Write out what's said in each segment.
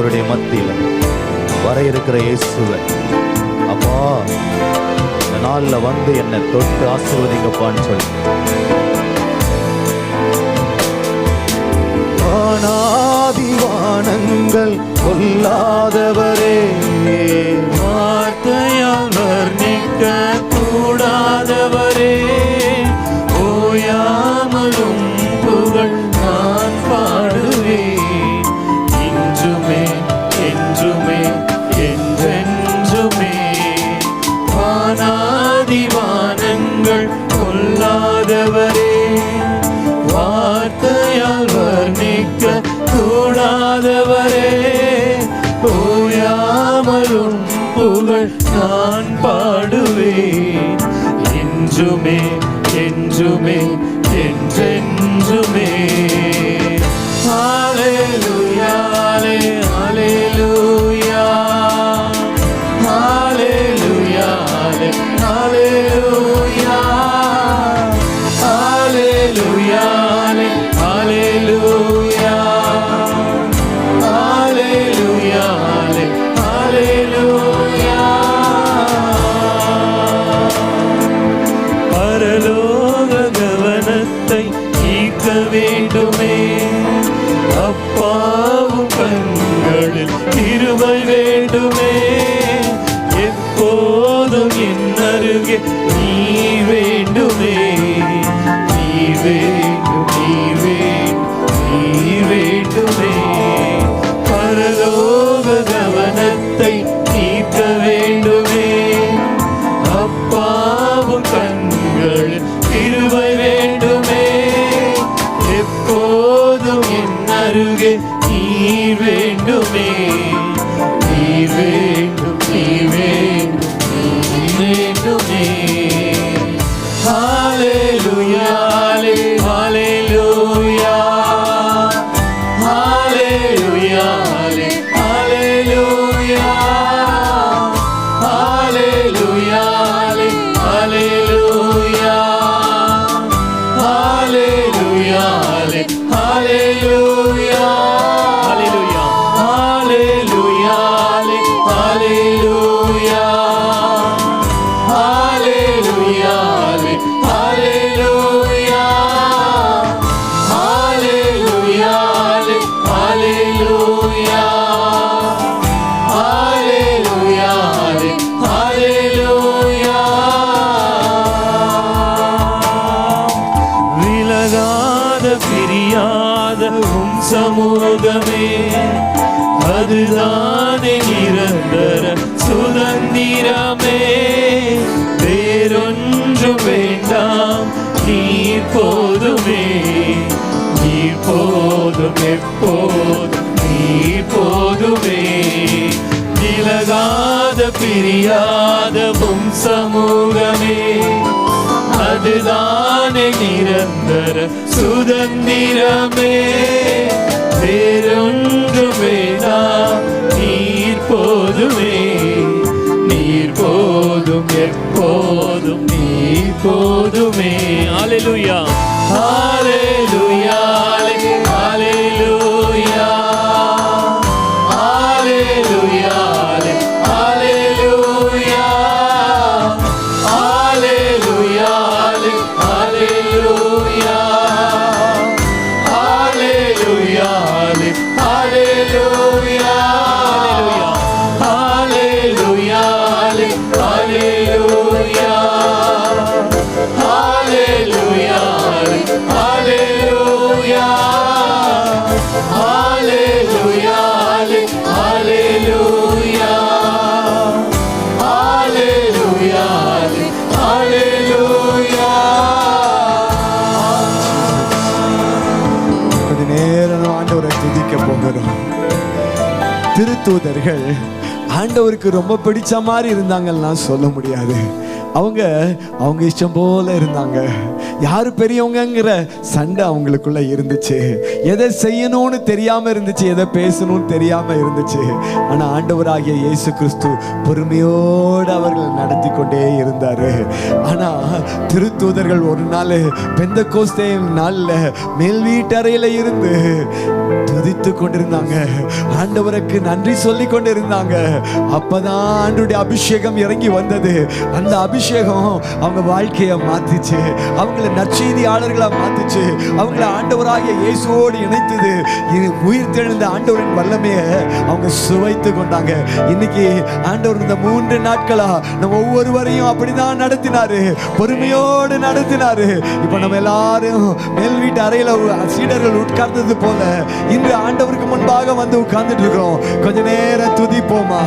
ஆண்டவருடைய மத்தியில் வர இருக்கிற இயேசுவை அப்பா இந்த நாளில் வந்து என்னை தொட்டு ஆசீர்வதிங்கப்பான்னு சொல்லி வானாதிவானங்கள் கொல்லாதவரே, வார்த்தையால் வர்ணிக்க கூடாதவரே, ஓயாமலும் புகழ் நான் பாடுவேன். இன்றுமே என்றுமே என்றென்றுமே. வானாதிவானங்கள் கொல்லாதவரே, வார்த்தையால் வர்ணிக்க கூடாதவரே, ஓயாமலும் புகழ் நான் பாடுவேன். என்றுமே என்றுமே என்றென்றுமே. ஹல்லேலூயா ஹல்லேலூயா ஹல்லேலூயா ஹல்லேலூயா ஹல்லேலூயா ஹல்லேலூயா ஹல்லேலூயா ஹல்லேலூயா. பரலோக கவனத்தை ஈர்க்க வேண்டுமே, அப்பாவும் கண்களில் கிருபை வேண்டுமே. எப்போதும் என் அருகே நீ வேண்டுமே, நீ வேண்டும் நீ வேண்டும் நீ வேண்டுமே. பரலோக கவனத்தை ஈர்க்க வேண்டுமே, அப்பாவும் கண்களில் கிருபை வேண்டுமே. எப்போதும் என் அருகே நீர் வேண்டுமே, நீர் வேண்டும் நீ வேண்டும் நீ வேண்டுமே. ஹல்லேலூயா ஹல்லேலூயா ஹல்லேலூயா ஹல்லேலூயா ஹல்லேலூயா ஹல்லேலூயா ஹல்லேலூயா ஹல்லேலூயா ஹல்லேலூயா ஹல்லேலூயா ஹல்லேலூயா ஹல்லேலூயா ஹல்லேலூயா ஹல்லேலூயா ஹல்லேலூயா ஹல்லேலூயா ஹல்லேலூயா. விலகாத பிரியாத உம் சமூகமே, அதுதானே நிரந்தர சுதந்திரமே. வேறொன்றும் வேண்டாம் நீர் போதுமே, நீர் போதும் எப்போதும் நீர் போதுமே. விலகாத பிரியாத உம் சமூகமே, அதுதானே நிரந்தர சுதந்திரமே. வேறொன்று வேண்டாம் நீர் போதுமே, நீர் போதும் எப்போதும் நீர் போதுமே. ஹல்லேலூயா ஹல்லேலூயா ஹல்லேலூயா ஹல்லேலூயா ஹல்லேலூயா ஹல்லேலூயா ஹல்லேலூயா ஹல்லேலூயா ஹல்லேலூயா ஹல்லேலூயா ஹல்லேலூயா ஹல்லேலூயா ஹல்லேலூயா ஹல்லேலூயா ஹல்லேலூயா ஹல்லேலூயா ஹல்லேலூயா. கொஞ்ச நேரம் ஆண்டவரை துதிக்க போகிறோம். திருத்தூதர்கள் ஆண்டவருக்கு ரொம்ப பிடிச்ச மாதிரி இருந்தாங்கன்னா சொல்ல முடியாது. அவங்க இஷ்டம் போல இருந்தாங்க. யாரு பெரியவங்கிற சண்டை அவங்களுக்குள்ள இருந்துச்சு. எதை செய்யணும்னு தெரியாம இருந்துச்சு, எதை பேசணும்னு தெரியாம இருந்துச்சு. ஆனா ஆண்டவராகிய இயேசு கிறிஸ்து பொறுமையோடு அவர்களை நடத்தி கொண்டே இருந்தாரு. ஆனா திருத்தூதர்கள் ஒரு நாள் பெந்தெக்கோஸ்தே நாள்ல மேல் வீட்டறையில இருந்து துதித்து கொண்டிருந்தாங்க, ஆண்டவருக்கு நன்றி சொல்லி கொண்டிருந்தாங்க. அப்பதான் ஆண்டவருடைய அபிஷேகம் இறங்கி வந்தது. அந்த அபிஷேகம் அவங்க வாழ்க்கையை மாத்திச்சு, அவங்கள நற்செய்தியாளர்களா மாத்திச்சு, அவங்கள ஆண்டவராகிய இயேசுவோடு இணைத்தது. உயிர் தெழுந்த ஆண்டவரின் வல்லமையை அவங்க சுவைத்து கொண்டாங்க. இன்னைக்கு ஆண்டவர் இந்த 3 நாட்களா நம்ம ஒவ்வொருவரையும் அப்படிதான் நடத்தினாரு, பொறுமையோடு நடத்தினாரு. இப்ப நம்ம எல்லாரும் மேல் வீட்டு அறையில சீடர்கள் உட்கார்ந்தது போல இன்று ஆண்டவருக்கு முன்பாக வந்து உட்கார்ந்துட்டு இருக்கிறோம். கொஞ்ச நேரம் துதிப்போமா,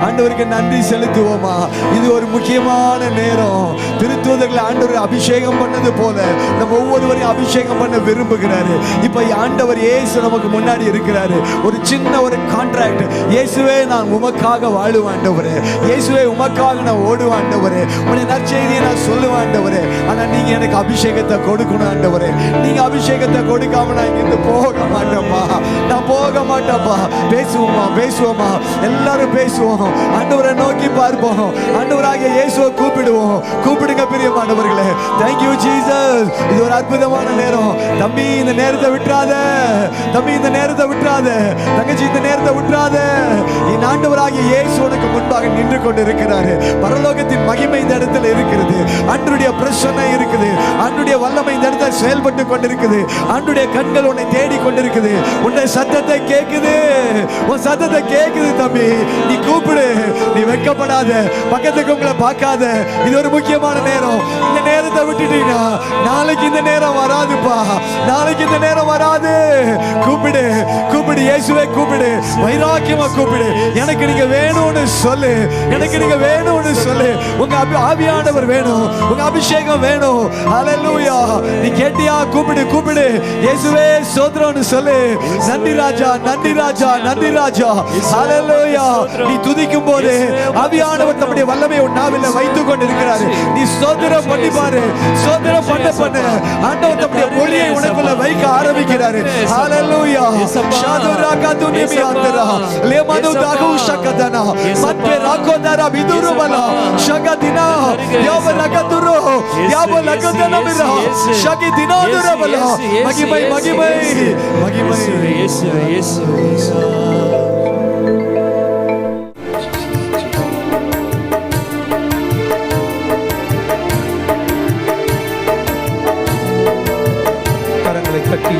ஆண்டவருக்கு நன்றி செலுத்துவோமா. இது ஒரு முக்கியமான நேரம். திருத்தூதர்களை ஆண்டவர் அபிஷேகம் பண்ணது போல நம்ம ஒவ்வொருவரையும் அபிஷேகம் பண்ண விரும்புகிறாரு. இப்ப ஆண்டவர் இயேசு நமக்கு முன்னாடி இருக்கிறாரு. ஒரு சின்ன ஒரு கான்ட்ராக்ட். இயேசுவே நான் உமக்காக வாழுவேன் ஆண்டவரே, இயேசுவே உமக்காக நான் ஓடுவேன் ஆண்டவரே, உடைய நற்செய்தியை நான் சொல்லுவேன் ஆண்டவரே. ஆனா நீங்க எனக்கு அபிஷேகத்தை கொடுக்கணும் ஆண்டவரே. நீங்க அபிஷேகத்தை கொடுக்காம நான் இங்கிருந்து போக மாட்டேன்ப்பா, நான் போக மாட்டேன்ப்பா. பேசுவோமா எல்லாரும் பேசுவோம், ஆண்டவரை நோக்கி பார்ப்போம், ஆண்டவராகிய இயேசுவை கூப்பிடுங்க பிரியமானவர்களே. Thank you Jesus. இது ஒரு அற்புதமான நேரம். தம்பி இந்த நேரத்தை விட்டுறாத, தம்பி இந்த நேரத்தை விட்டுறாத, தங்கச்சி இந்த நேரத்தை விட்டுறாத. என் ஆண்டவராகிய இயேசு உனக்கு முன்பாக நின்று கொண்டு இருக்கிறாரு. பரலோகத்தின் மகிமை இந்த இடத்துல இருக்கிறது, ஆண்டவருடைய பிரசன்னம் இருக்குது, ஆண்டவருடைய வல்லமை இந்த இடத்துல செயல்பட்டு கொண்டிருக்குது. ஆண்டவருடைய கண்கள் உன்னை தேடி கொண்டிருக்குது, உன்னை சத்தத்தை கேட்குது, உன் சத்தத்தை கேட்குது. தம்பி நீ கூப்பிடு, நீ வெட்கப்படாத, பக்கத்துக்கு உங்களை பார்க்காத. இது ஒரு முக்கியமான நேரம். இந்த நேரத்தை விட்டுட்டீங்கன்னா நாளைக்கு இந்த நேரம் வராதுப்பா, நாளைக்கு இந்த நேரம் வராது. கூப்பிடு, இயேசுவை கூப்பிடு, வைராக்கியமா கூப்பிடு. எனக்கு நீங்க வேணும்னு சொல்லு, எனக்கு நீங்க வேணும்னு சொல்லு. உங்க ஆவியானவர் வேணும், உங்க அபிஷேகம் வேணும். ஹல்லேலூயா. நீ கேட்டியா? கூப்பிடு. இயேசுவே ஸ்தோத்திரம்னு சொல்லு. நன்றி ராஜா, நன்றி ராஜா, நன்றி ராஜா. ஹல்லேலூயா. நீ துதிக்கும் போது ஆவியானவர் தம்முடைய வல்லமையை உன் நாவில வைத்துக் கொண்டிருக்கிறாரு. நீ ஸ்தோத்திரம் பண்ணி பாரு, ஸ்தோத்திரம் பண்ண ஆண்டவர் தம்முடைய ஒளியை உனக்குள்ள வைக்க ஆரம்பிக்கிறாரு. ஹல்லேலூயா. ஷாதுராகா துனிமி அந்தரா லேமனு தாகு ஷகதனா மத்பே ராகோதரா விதுருமலா ஷகதினா யோபலகதுரு யோபலகதனமிரா ஷகிதினா துரபலா. மகிமை இயேசு. கரங்களை கட்டி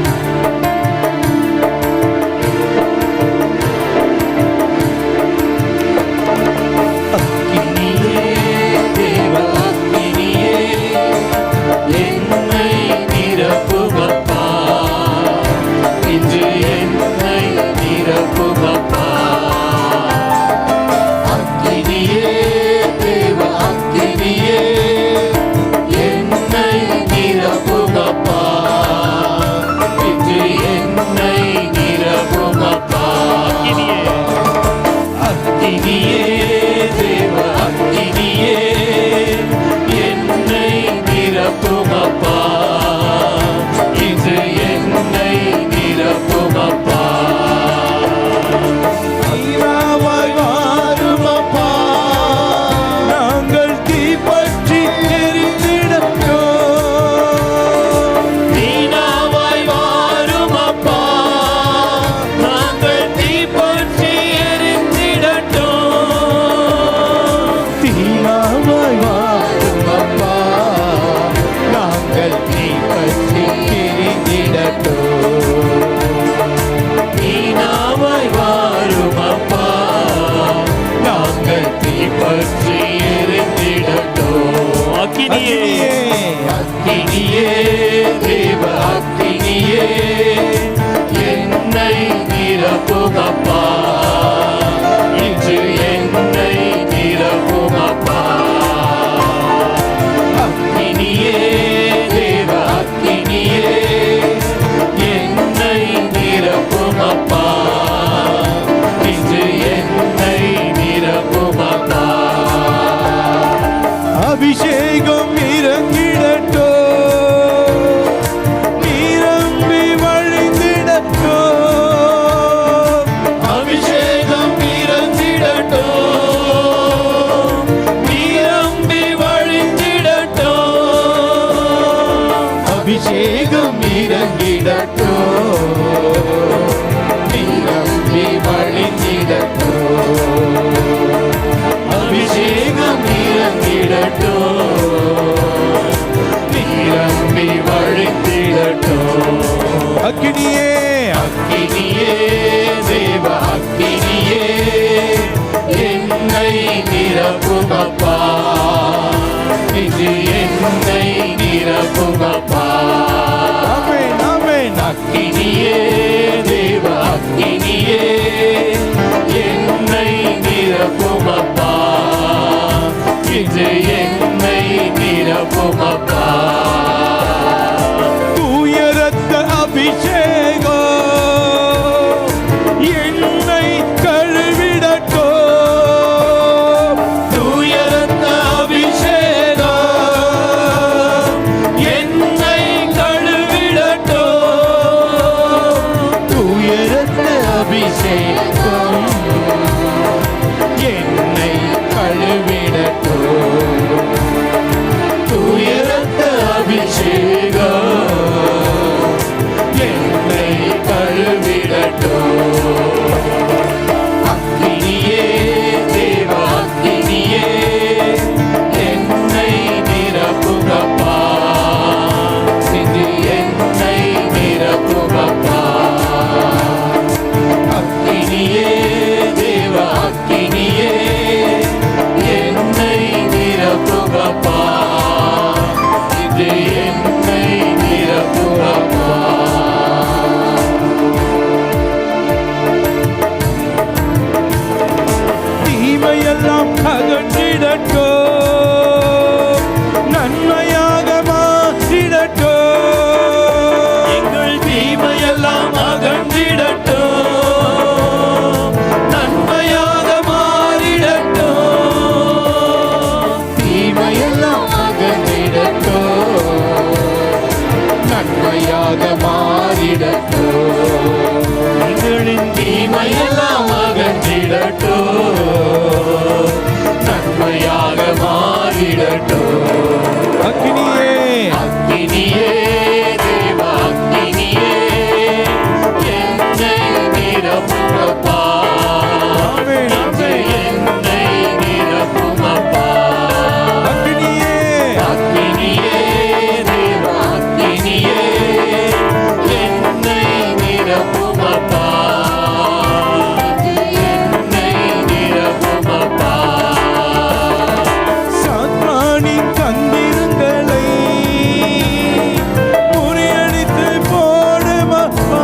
அபிஷேகம் அபிஷேகம் இறங்கிடட்டும், நிரம்பி வழிந்திடட்டும். அபிஷேகம் இறங்கிடட்டும், நிரம்பி வழிந்திடட்டும். அக்கினியே அக்கினியே, தேவ அக்கினியே, என்னை நிரப்புமப்பா, இது என்னை நிரப்புமப்பா. ஆமென் ஆமென். அக்கினியே, தேவ அக்கினியே, என்னை நிரப்புமப்பா, இது என்னை நிரப்புமப்பா. தூய ரத்த அபிஷேகம் என்னை கழுவிடட்டும். தூய ரத்த அபிஷேகம் என்னை கழுவிடட்டும். தூய ரத்த அபிஷேகம் என்னை கழுவிடட்டும். தூய ரத்த அபிஷேகம் என்னை கழுவிடட்டும். அக்கினியே, தேவ அக்கினியே, என்னை நிரப்புமப்பா, இது என்னை நிரப்புமப்பா. அக்கினியே, தேவ அக்கினியே, என்னை நிரப்புமப்பா, இது என்னை நிரப்புமப்பா. தீமையெல்லாம் அகற்றிடட்டும், நன்மையாக மாற்றிடட்டும். எங்கள் தீமையெல்லாம் அகன்றிடட்டும், நன்மையாக மாறிடட்டும். தீமையெல்லாம் அகன்றிடட்டும், நன்மையாக மாறிடட்டும். எங்களின் தீமையெல்லாம் அகன்றிடட்டும், நன்மையாக மாறிடட்டும். அக்கினியே அக்கினியே, தேவ அக்கினியே, என்னை நிரப்புமப்பா, ஆமென் ஆமென். என்னை நிரப்புமப்பா. அக்கினியே அக்கினியே, தேவ அக்கினியே, என்னை நிரப்புமப்பா, என்னை நிரப்புமப்பா. சாத்தானின் தந்திரங்களை முறியடித்து போடுமப்பா.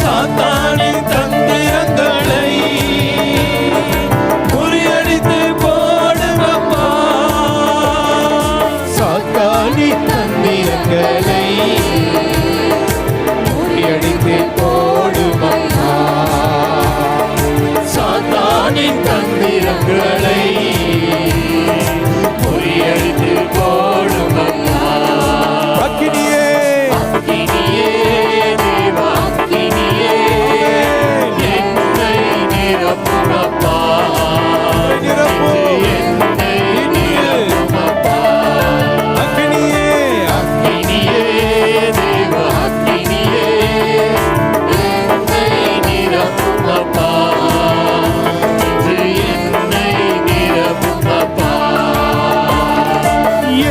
சாத்தானின் தந்திரங்களை முறியடித்து போடுமப்பா. சாத்தானின் தந்திரங்களை முறியடித்து போடுமப்பா. சாத்தானின் தந்திரங்களை முறியடித்து போடுமப்பா. அக்கினியே அக்கினியே, தேவ அக்கினியே, என்னை நிரப்புமப்பா, நிரப்பும். என்னை நிரப்புமப்பா. அக்கினியே அக்கினியே, தேவ அக்கினியே, என்னை நிரப்புமப்பா, இது என்னை நிரப்புமப்பா.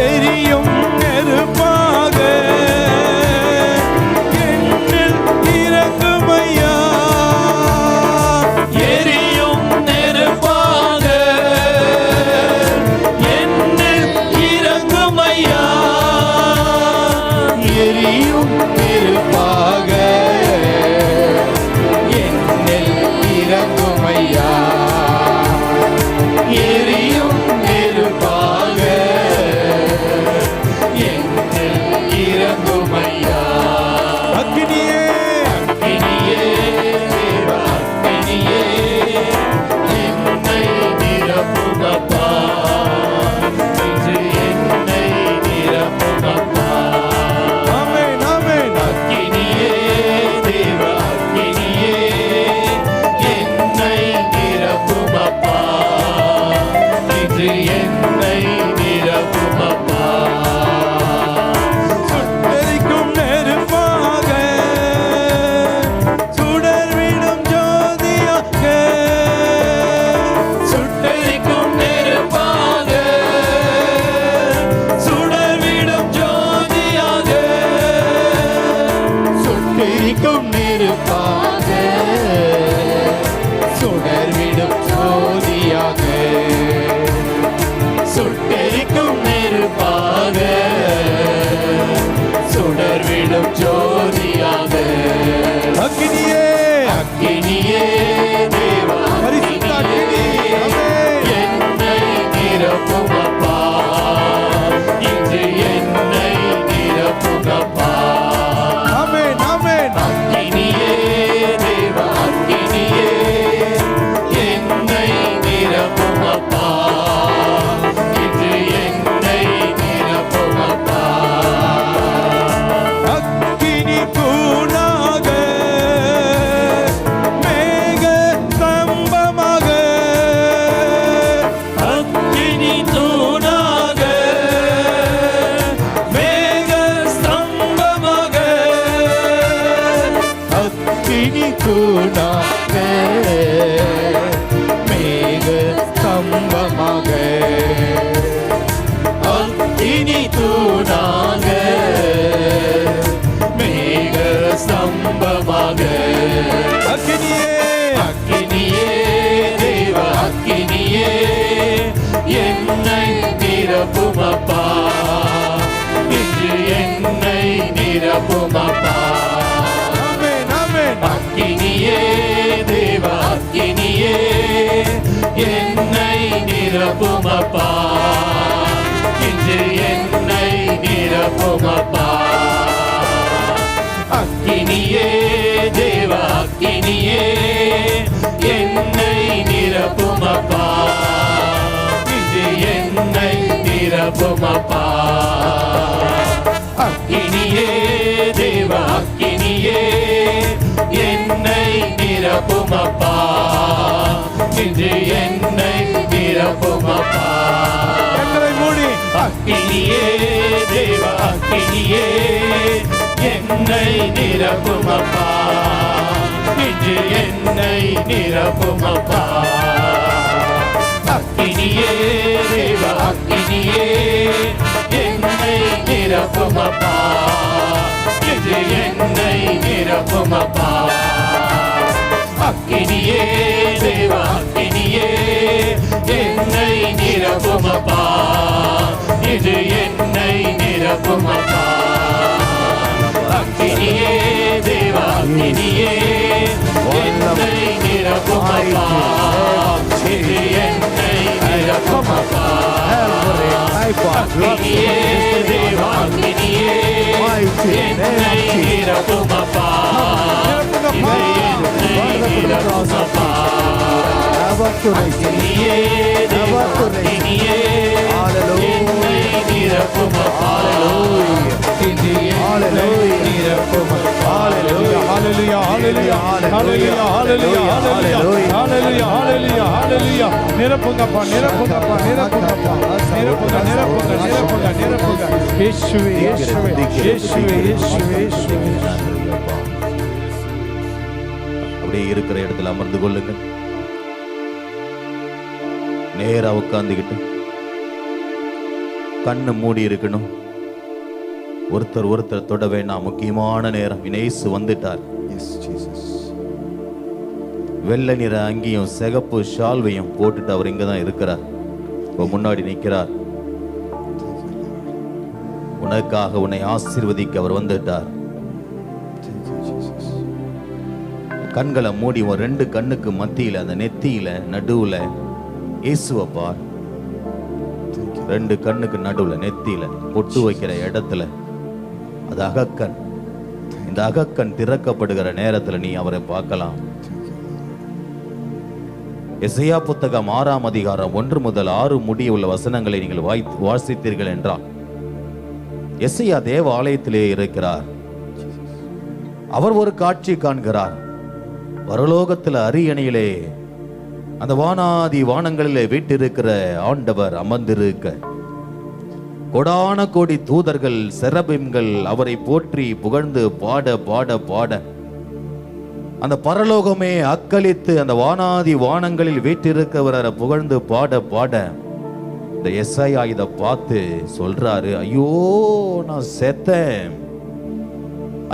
எரியும் நெருப்பாக என்னில் இறங்குமையா. எரியும் நெருப்பாக என்னில் இறங்குமையா. எரியும் நெருப்பாக என்னில் இறங்குமையா. எரியும் நெருப்பாக என்னில் இறங்குமையா. அக்கினியே அக்கினியே, தேவ அக்கினியே, என்னை நிரப்புமப்பா, இது என்னை நிரப்புமப்பா. ஆமென் ஆமென். சுட்டெரிக்கும் நெருப்பாக சுடர்விடும் ஜோதியாக சுட்டெரிக்கும் நெருப்பாக சுடர்விடும் ஜோதியாக அக்கினியே அக்கினியே தேவா பரிசுத்த அக்கினி ஆமென். என்னை நிரப்பும் அப்பா இன்று என்னை நிரப்பும் அப்பா ஆமென் ஆமென் அக்கினியே தேவா அக்கினியே என்னை நிரப்பும் அப்பா இன்று என்னை நிரப்பும் அப்பா அக்கினி தூணாக மேக ஸ்தம்பமாக அக்கினி தூணாக மேக ஸ்தம்பமாக அக்கினி தூணாக மேக ஸ்தம்பமாக அக்கினி தூணாக மேக ஸ்தம்பமாக அக்கினியே அக்கினியே தேவ அக்கினியே என்னை நிரப்பும் அப்பா இன்று என்னை நிரப்பும் அப்பா ஆமென் ஆமென் அக்கினியே தேவ அக்கினியே என்னை நிரப்பும் அப்பா இன்று என்னை நிரப்பும் அப்பா அக்கினியே தேவ அக்கினியே என்னை நிரப்பும் அப்பா இன்று என்னை நிரப்பும் அப்பா அக்கினியே தேவ அக்கினியே என்னை நிரப்பும் அப்பா இன்று என்னை நிரப்பும் அப்பா கண்களை மூடி அக்கினியே தேவ அக்கினியே என்னை நிரப்பும் அப்பா இன்று என்னை நிரப்பும் அப்பா அக்கினியே தேவ அக்கினியே என்னை நிரப்பும் அப்பா இன்று என்னை நிரப்பும் அப்பா அக்கினியே தேவ அக்கினியே என்னை நிரப்பும் அப்பா இது என்னை நிரப்பும் அப்பா அக்கினியே தேவ அக்கினியே என்னை நிரப்பும் அப்பா இது என்னை நிரப்பும் அப்பா அக்கினியே தேவ அக்கினியே என்னை நிரப்பும் அப்பா இது என்னை நிரப்பும் அப்பா அக்கினியே தேவ அக்கினியே என்னை நிரப்பும் அப்பா இது என்னை நிரப்பும் அப்பா ஹalleluya ஹalleluya ஹalleluya ஹalleluya ஹalleluya ஹalleluya ஹalleluya நிரப்புங்கப்பா நிரப்புங்கப்பா நிரப்புங்கப்பா நிரப்புங்க நிரப்புங்க நிரப்புங்க நிரப்புங்க இயேசுவே இயேசுவே இயேசுவே இயேசுவே இயேசுவே அப்படியே இருக்கிற இடத்துல அமர்ந்து கொள்ளுங்கள். நேரா உட்கார்ந்துகிட்டு கண்ணு மூடி இருக்கணும். ஒருத்தர் ஒருத்தர் தொட வேண்டாம். முக்கியமான நேரம். இயேசு வந்துட்டார். வெள்ளை நிற அங்கியும் சிகப்பு ஷால்வையும் போட்டுட்டு அவர் இங்கதான் இருக்கிறார். முன்னாடி நிற்கிறார். உனக்காக உன்னை ஆசீர்வதிக்க அவர் வந்துட்டார். கண்களை மூடி ஒரு ரெண்டு கண்ணுக்கு மத்தியில அந்த நெத்தியில நடுவுல இயேசுவை பார். ரெண்டு கண்ணுக்கு நடுவுல நெத்தியில பொட்டு வைக்கிற இடத்துல அது அகக்கண். இந்த அகக்கண் திறக்கப்படுகிற நேரத்துல நீ அவரை பார்க்கலாம். எசையா புத்தகம் 6ஆம் அதிகாரம் 1 முதல் 6 முடிய உள்ள வசனங்களை நீங்கள் வாசித்தீர்கள் என்றால், எசையா தேவ ஆலயத்திலே இருக்கிறார். அவர் ஒரு காட்சி காண்கிறார். பரலோகத்தில் அரியணையிலே அந்த வானாதி வானங்களிலே வீட்டிருக்கிற ஆண்டவர் அமர்ந்திருக்க, கோடான கோடி தூதர்கள் செரபிம்கள் அவரை போற்றி புகழ்ந்து பாட பாட பாட, அந்த பரலோகமே அக்களித்து அந்த வானாதி வானங்களில் வீட்டிருக்கிறவரை புகழ்ந்து பாட பாட, இந்த எஸ்ஐயா இதை பார்த்து சொல்றாரு, ஐயோ நான் செத்தேன்,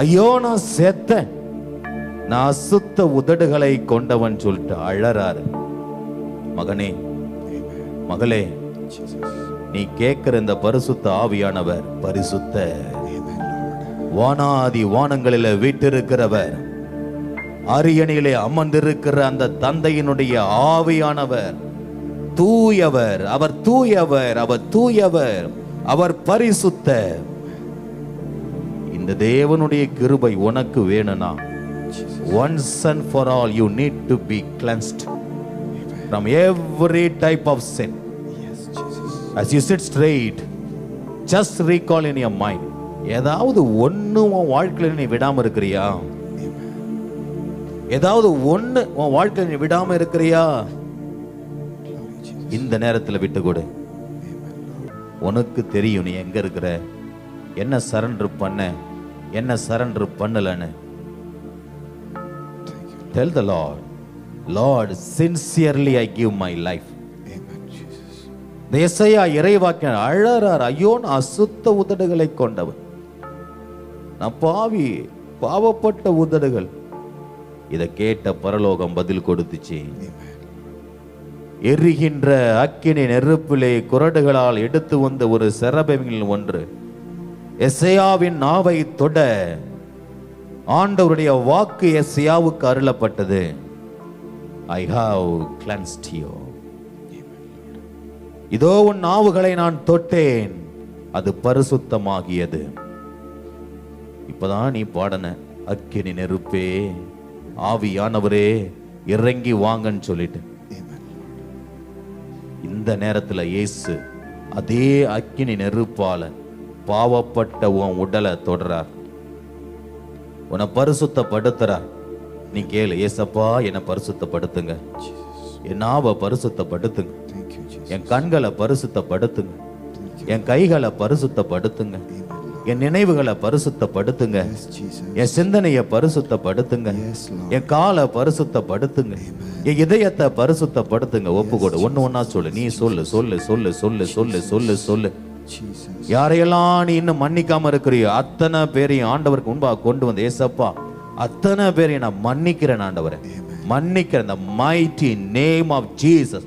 ஐயோ நான் செத்தேன். நான் அசுத்த உதடுகளை கொண்டவன் சொல்லிட்டு அழறாரு. மகனே, மகளே, நீ கேட்கிற இந்த பரிசுத்த ஆவியானவர் பரிசுத்த வானாதி வானங்களில வீட்டிருக்கிறவர், அரியணையிலே அமர்ந்திருக்கிற அந்த தந்தையினுடைய ஆவியானவர் தூயவர். அவர் தூயவர், அவர் தூயவர், அவர் பரிசுத்த. இந்த தேவனுடைய கிருபை உனக்கு வேணும்னா once and for all you need to be cleansed from every type of sin. As you sit straight, just recall in your mind, ஏதாவது ஒண்ணு உன் வாழ்க்கையில நீ விடாம இருக்கிறியா? ஏதாவது ஒண்ணு உன் வாழ்க்கையில நீ விடாம இருக்கிறியா? இந்த நேரத்துல விட்டு கொடு. உனக்கு தெரியும் நீ எங்க இருக்கிற, என்ன சரண்டர் பண்ண, என்ன சரண்டர் பண்ணலன்னு. Tell the Lord, Lord, sincerely I give my life. தேசையா இறைவாக்கினர் அழறார், ஐயோ நான் அசுத்த உதடுகளை கொண்டவன், நான் பாவி, பாவப்பட்ட உதடுகள். இதை கேட்ட பரலோகம் பதில் கொடுத்துச்சு. எரிகின்ற அக்கினி நெருப்பிலே குறடுகளால் எடுத்து வந்த ஒரு செரபமில் ஒன்று எசையாவின் நாவை தொட ஆண்டவருடைய வாக்கு எசையாவுக்கு அருளப்பட்டது. I have cleansed you. இதோ உன் நாவுகளை நான் தொட்டேன், அது பரிசுத்தமாகியது. இப்பதான் நீ பாடன, அக்கினி நெருப்பே, ஆவியானவரே இறங்கி வாங்கன்னு சொல்லிட்டு. இந்த நேரத்துல இயேசு அதே அக்கினி நெருப்பால பாவப்பட்ட உன் உடலை தொடரார், உன்னை பரிசுத்தப்படுத்துறார். நீ கேளு, ஏசப்பா என்னை பரிசுத்தப்படுத்துங்க, என் நாவை பரிசுத்தப்படுத்துங்க, என் கண்களை பரிசுத்தப்படுத்துங்க, என் கைகளை பரிசுத்தப்படுத்துங்க, என் நினைவுகளை பரிசுத்தப்படுத்துங்க, என் சிந்தனையை பரிசுத்தப்படுத்துங்க, என் காலை பரிசுத்தப்படுத்துங்க, என் இதயத்தை பரிசுத்தப்படுத்துங்க. ஒப்புக்கொடு, ஒண்ணு ஒன்னா சொல்லு. நீ சொல்லு சொல்லு சொல்லு சொல்லு சொல்லு சொல்லு சொல்லு. யாரையெல்லாம் நீ இன்னும் மன்னிக்காம இருக்கிறியோ அத்தனை பேரையும் ஆண்டவருக்கு முன்பாக கொண்டு வந்து, ஏசப்பா அத்தனை பேரையும் நான் மன்னிக்கிறேன் ஆண்டவரே, மன்னிக்கிறேன். the mighty name of Jesus,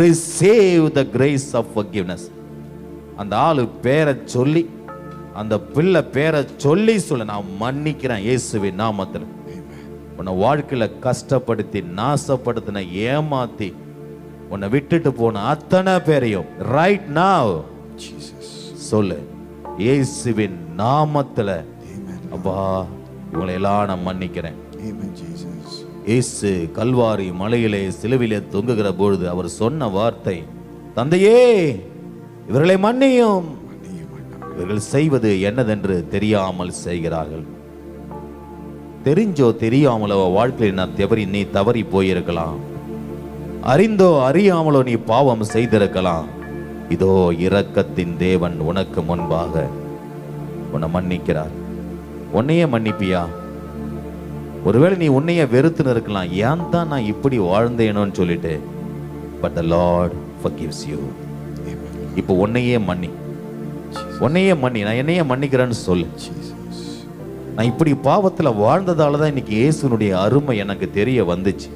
receive the grace of forgiveness. அந்த ஆளு பேரை சொல்லி, அந்த பிள்ளை பேரை சொல்லி சொல்ல, நான் மன்னிக்கிறேன் இயேசுவின் நாமத்தில். உன்னை வாழ்க்கையில கஷ்டப்படுத்தி நாசப்படுத்தின, ஏமாத்தி உன்னை விட்டுட்டு போன அத்தனை பேரையும் ரைட் now சொல்லு, இயேசுவின் நாமத்துல அப்பா இவங்களை எல்லாம் நான் மன்னிக்கிறேன். இயேசு கல்வாரி மலையிலே சிலுவிலே தொங்குகிற பொழுது அவர் சொன்ன வார்த்தை, தந்தையே இவர்களை மன்னியும், இவர்கள் செய்வது என்னதென்று தெரியாமல் செய்கிறார்கள். தெரிஞ்சோ தெரியாமலோ வாழ்க்கையில் நீ தவறி போயிருக்கலாம், அறிந்தோ அறியாமலோ நீ பாவம் செய்திருக்கலாம். இதோ இரக்கத்தின் தேவன் உனக்கு முன்பாக உன்னை மன்னிக்கிறார். உன்னையே மன்னிப்பியா? ஒருவேளை நீ உன்னைய வெறுத்துன்னு இருக்கலாம், ஏன் தான் நான் இப்படி வாழ்ந்தேனோன்னு சொல்லிட்டு. But the Lord forgives you. இப்போ உன்னையே மன்னி, உன்னையே மன்னி. நான் என்னையே மன்னிக்கிறேன்னு சொல்லு. நான் இப்படி பாவத்துல வாழ்ந்ததால தான் இன்னைக்கு இயேசுனுடைய அருமை எனக்கு தெரிய வந்துச்சு.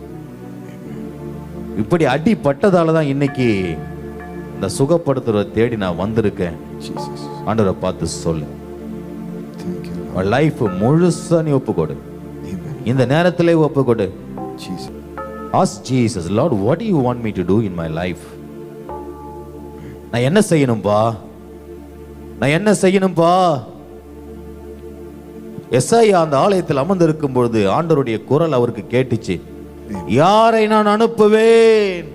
இப்படி அடிப்பட்டதால தான் இன்னைக்கு இந்த சுகப்படுத்துறத தேடி நான் வந்திருக்கேன். ஆண்டவரை பார்த்து சொல்லு. லைஃப் முழுசா நீ ஒப்புக்கொடு. இந்த நேரத்திலே ஒப்புக்கொடு. Ask Jesus, Lord, what do you want me to do in my life? நான் என்ன செய்யணும்பா? நான் என்ன செய்யணும்பா? எசாயா அந்த ஆலயத்தில் அமர்ந்திருக்கும் பொழுது ஆண்டவருடைய குரல் அவருக்கு கேட்டுச்சு. யாரை நான் அனுப்புவேன்?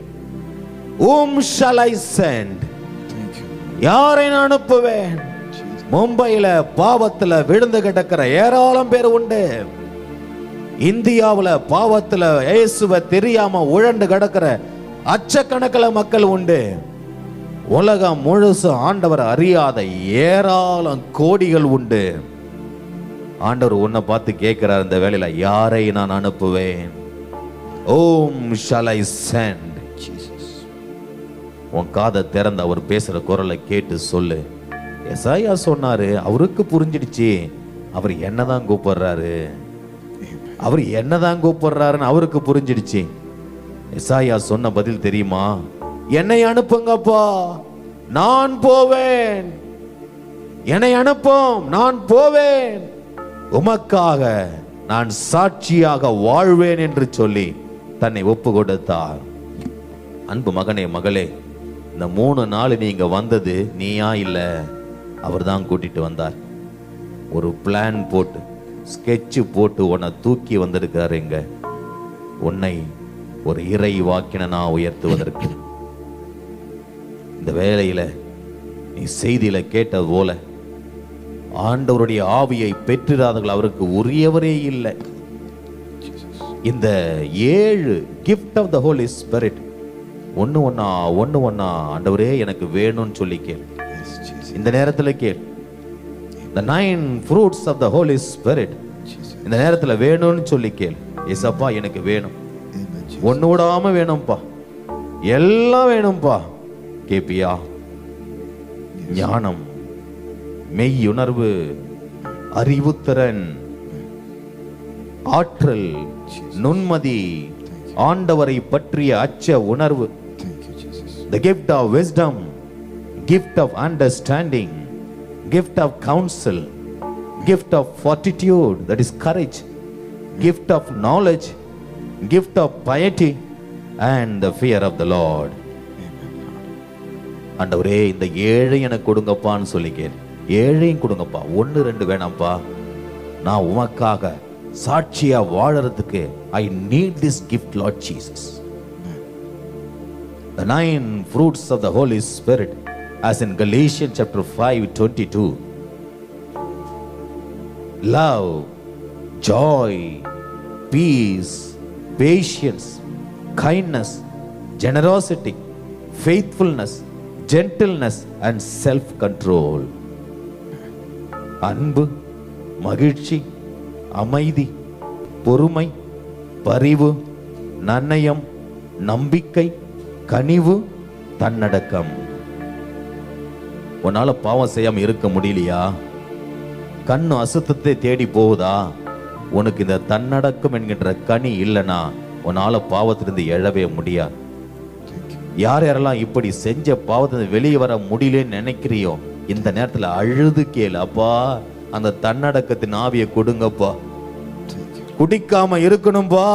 Whom shall I send? யாரை நான் அனுப்புவேன்? மும்பையில பாவத்துல விழுந்து கிடக்கிற ஏராளம் பேர் உண்டு. இந்தியாவுல பாவத்துல இயேசுவை தெரியாம உழண்டு கிடக்கிற லட்சக்கணக்கில் மக்கள் உண்டு. உலகம் முழுசு ஆண்டவர் அறியாத ஏராளம் கோடிகள் உண்டு. ஆண்டவர் உன்னை பார்த்து கேட்கிறார் இந்த வேளையில, யாரை நான் அனுப்புவேன்? Whom shall I send? உன் காதை திறந்து அவர் பேசுற குரலை கேட்டு சொல்லு. எசாயா சொன்னாரு, அவருக்கு புரிஞ்சிடுச்சு அவர் என்னதான் கூப்பிடுறாரு. அவர் என்னதான் கூப்பிடுறாருன்னு அவருக்கு புரிஞ்சிடுச்சு. எசாயா சொன்ன பதில் தெரியுமா? என்னை அனுப்புங்கப்பா, நான் போவேன். என்னை அனுப்பும், நான் போவேன். உமக்காக நான் சாட்சியாக வாழ்வேன் என்று சொல்லி தன்னை ஒப்பு கொடுத்தார். அன்பு மகனே, மகளே, இந்த 3 நாள் நீங்க வந்தது நீயா இல்ல, அவர் தான் கூட்டிட்டு வந்தார். ஒரு பிளான் போட்டு, ஸ்கெட்ச் போட்டு உன்னை தூக்கி வந்திருக்காரு. இங்க உன்னை ஒரு இறை வாக்கினனா உயர்த்துவதற்கு. இந்த வேளையில நீ செய்தியில கேட்டது போல ஆண்டவருடைய ஆவியை பெற்றிராதவர்கள் அவருக்கு உரியவரே இல்லை. இந்த 7 gift of the Holy Spirit ஒண்ணு ஒண்ணா ஆண்டவரே எனக்கு வேணும்னு சொல்லி கேள். இந்த நேரத்தில் கேள். the 9 fruits of the Holy Spirit இந்த நேரத்தில் வேணும்னு சொல்லி கேள். ஏசப்பா எனக்கு வேணும், ஒண்ணு விடாம வேணும்பா, எல்லாம் வேணும்பா. கேப்பியா? ஞானம், மெய்யுணர்வு, அறிவுத்திறன், ஆற்றல், நுண்மதி, ஆண்டவரை பற்றிய அச்ச உணர்வு, the gift of wisdom, gift of understanding, gift of counsel, gift of fortitude, that is courage, gift of knowledge, gift of piety and the fear of the Lord. ஆண்டவரே இந்த 7 எனக்கு கொடுங்கப்பான்னு சொல்லி கேள். 7 கொடுங்கப்பா, 1 2 வேணாம்ப்பா. நான் உமக்காக சாட்சியா வாழறதுக்கு I need this gift, Lord Jesus. The 9 fruits of the Holy Spirit, as in Galatians chapter 5:22. Love, joy, peace, patience, kindness, generosity, faithfulness, gentleness and self-control. அன்பு, மகிழ்ச்சி, அமைதி, பொறுமை, பரிவு, நன்னயம், நம்பிக்கை, கனிவு, தன்னடக்கம். உன்னால பாவம் செய்யாம இருக்க முடியலையா? கண்ணு அசுத்தத்தை தேடி போகுதா? உனக்கு இந்த தன்னடக்கம் என்கின்ற கனி இல்லைனா உன்னால பாவத்திலிருந்து எழவே முடியாது. யார் யாரெல்லாம் இப்படி செஞ்ச பாவத்தை வெளியே வர முடியலன்னு நினைக்கிறியோ, இந்த நேரத்துல அழுது கேளு, அப்பா அந்த தன்னடக்கத்தின் ஆவியை கொடுங்கப்பா. குடிக்காம இருக்கணும்பா,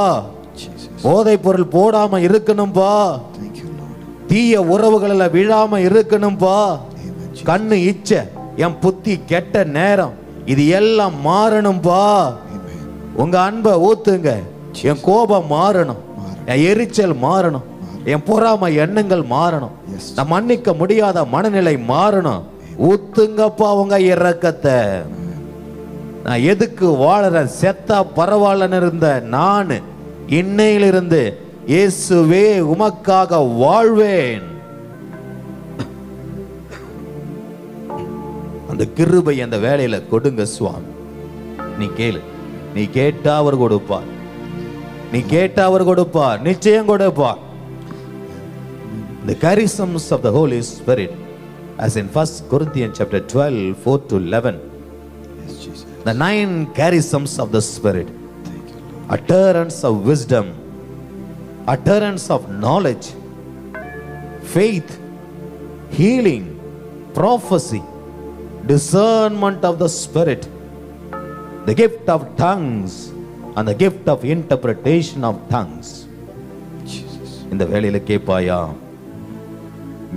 போதை பொருள் போடாம இருக்கணும்பா, தீய உறவுகள விழாம இருக்கணும்பா, கண்ணு இச்ச, என் புத்தி கெட்ட நேரம், இது எல்லாம் மாறணும்பா. உங்க அன்பை ஊத்துங்க, என் கோபம் மாறணும், என் எரிச்சல் மாறணும், என் பொறாமை எண்ணங்கள் மாறணும், நான் மன்னிக்க முடியாத மனநிலை மாறணும். ஊத்துங்கப்பா உங்க இரக்கத்தை. நான் எதுக்கு வாழறேன்? செத்தா பரவாயில்லன்னு இருந்த நான் இன்னையிலிருந்து இயேசுவே உமக்காக வாழ்வேன். அந்த கிருபை அந்த வேலையில கொடுங்க சுவாமி. நீ கேளு, நீ கேட்டா அவர் கொடுப்பார், நீ கேட்டா அவர் கொடுப்பார், நிச்சயம் கொடுப்பார். The charisms of the Holy Spirit, as in 1 Corinthians chapter 12, 4 to 11. The 9 charisms of the Spirit: utterance of wisdom, utterance of knowledge, faith, healing, prophecy, discernment of the Spirit, the gift of tongues and the gift of interpretation of tongues. இந்த வேளையில கேட்பாயா?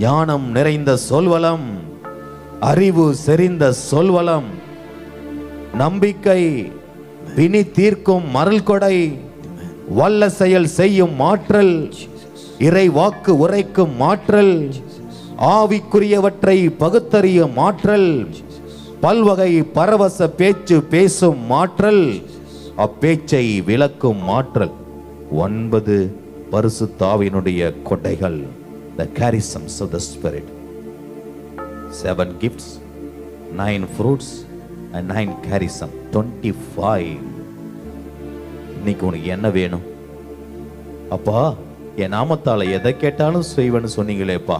ஞானம் நிறைந்த சொல்வளம், அறிவு செறிந்த சொல்வளம், நம்பிக்கை, பிணி தீர்க்கும் மருள் கொடை, வல்ல செயல் செய்யும் ஆற்றல், இறை வாக்கு உரைக்கும் ஆற்றல், ஆவிக்குரியவற்றை பகுத்தறியும் ஆற்றல், பல்வகை பரவச பேச்சு பேசும் ஆற்றல், அப்பேச்சை விளக்கும் ஆற்றல். 9 பரிசுத்த ஆவியினுடைய கொடைகள், the charisms of the Spirit. 7 gifts, 9 fruits and 9 charism, 25. இன்னைக்கு உனக்கு என்ன வேணும்? அப்பா என் நாமத்தால எதை கேட்டாலும் செய்வேன்னு சொன்னீங்களேப்பா,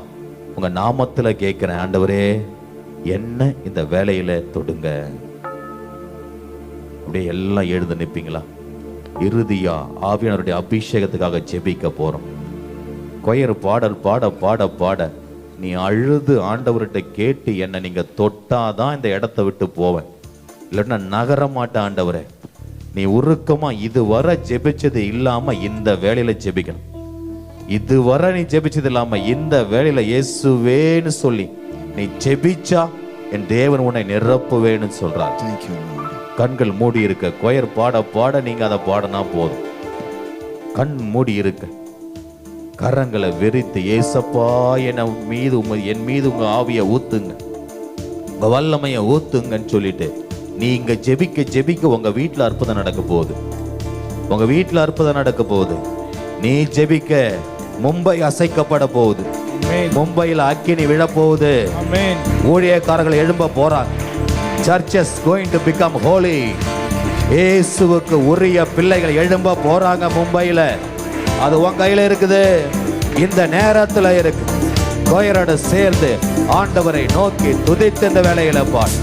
உங்க நாமத்துல கேட்கிறேன் ஆண்டவரே, என்ன இந்த வேலையில தொடுங்க. அப்படியே எல்லாம் எழுந்து நிற்பீங்களா? இறுதியா ஆவியானவருடைய அபிஷேகத்துக்காக ஜெபிக்க போறோம். கொயர் பாடல் பாட பாட பாட நீ அழுது ஆண்டவர்கிட்ட கேட்டு என்ன நீங்க தொட்டாதான் இந்த இடத்த விட்டு போவேன், இல்லைன்னா நகர மாட்டேன் ஆண்டவரே. நீ உருக்கமா இதுவரை ஜெபிச்சது இல்லாம இந்த வேலையில ஜெபிக்கணும். இதுவரை நீ ஜெபிச்சது இல்லாம இந்த வேலையில இயேசுவேன்னு சொல்லி நீ ஜெபிச்சா என் தேவன் உன்னை நிரப்புவேன்னு சொல்றார். கண்கள் மூடி இருக்க, கொயர் பாட பாட நீங்க அதை பாடினா போதும். கண் மூடி இருக்க, கரங்களை வெறித்து ஏசப்பா என் மீது உங்க ஆவிய ஊத்துங்க, உங்க வல்லமைய ஊத்துங்கன்னு சொல்லிட்டு நீங்க ஜெபிக்க ஜெபிக்க உங்க வீட்டுல அற்புதம் நடக்க போகுது. உங்க வீட்டுல அற்புதம் நடக்க போகுது. நீ ஜெபிக்க மும்பை அசைக்கப்பட போகுது. மும்பையில் அக்கினி விழ போகுது. ஊழியக்காரர்கள் எழும்ப போறாங்க. Churches going to become holy. இயேசுவுக்கு உரிய பிள்ளைகள் எழும்ப போறாங்க மும்பையில. அது உன் கையில இருக்குது, இந்த நேரத்துல இருக்கு. கோயரோட சேர்ந்து ஆண்டவரை நோக்கி துதித்த இந்த வேலையில பாடு.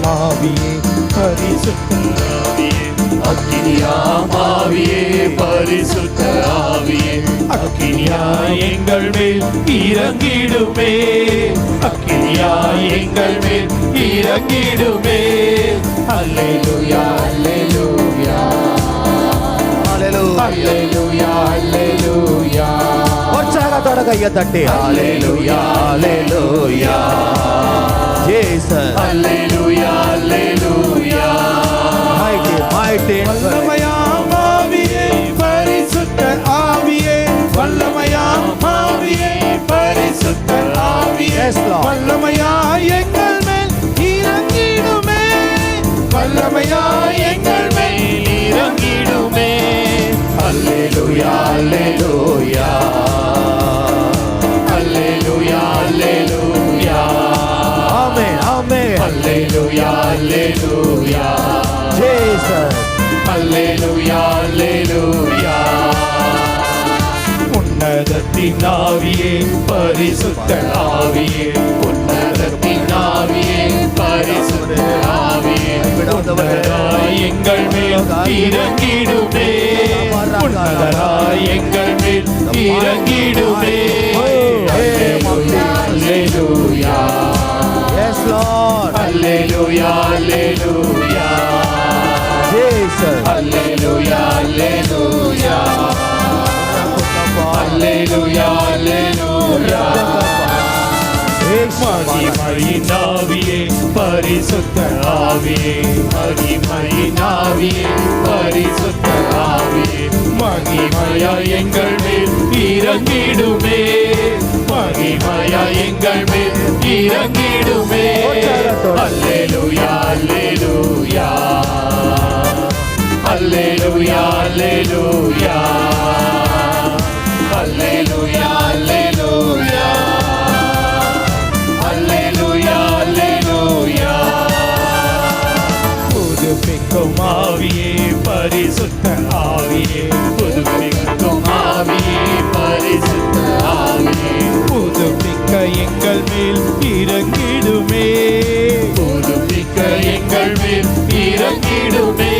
ஆவியே பரிசுத்த ஆவியே, அக்கினியாமாவியே பரிசுத்த ஆவியே, அக்கினியா எங்கள் மேல் இறங்கிடுமே, அக்கினியா எங்கள் மேல் இறங்கிடுமே. அல்லேலூயா அல்லேலூயா அல்லேலூயா அல்லேலூயா. உற்சாகத்தோட கையை தட்டி அல்லேலூயா அல்லேலூயா. Jesus. Hallelujah, hallelujah. Mighty, mighty. வல்லமையாம் ஆவியே பரிசுத்த ஆவியே, வல்லமையாம் ஆவியே பரிசுத்த ஆவியே, Yes, Lord. வல்லமையா எங்கள் மேல் இறங்கிடுமே, வல்லமையா எங்கள் மேல் இறங்கிடுமே. Hallelujah, hallelujah. Hallelujah, hallelujah. Amen, amen. Hallelujah, hallelujah. Jesus. Hallelujah, hallelujah. உன்னதத்தின் ஆவியே பரிசுத்த ஆவியே, உன்னதத்தின் ஆவியே பரிசுத்த ஆவியே, உன்னதராய் எங்கள் மேல் இறங்கிடுமே, உன்னதராய் எங்கள் மேல் இறங்கிடுமே. Hallelujah, hallelujah. Yes, Lord. Hallelujah, hallelujah. Jesus. Hallelujah, hallelujah. Hallelujah, hallelujah. மகிமையின் ஆவியே பரிசுத்த ஆவியே, மகிமையின் ஆவியே பரிசுத்த ஆவியே, மகிமையா எங்கள் மேல் இறங்கிடுமே, மகிமையா எங்கள் மேல் இறங்கிடுமே. அல்லேலூயா அல்லேலூயா அல்லேலூயா அல்லேலூயா அல்லேலூயா அல்லேலூயா அல்லேலூயா அல்லேலூயா. புதுப்பிக்கும் ஆவியே பரிசுத்த ஆவியே, புதுப்பிக்கும் ஆவியே பரிசுத்த ஆவியே, புதுப்பிக்க எங்கள் மேல் இறங்கிடுமே, புதுப்பிக்க எங்கள் மேல் இறங்கிடுமே.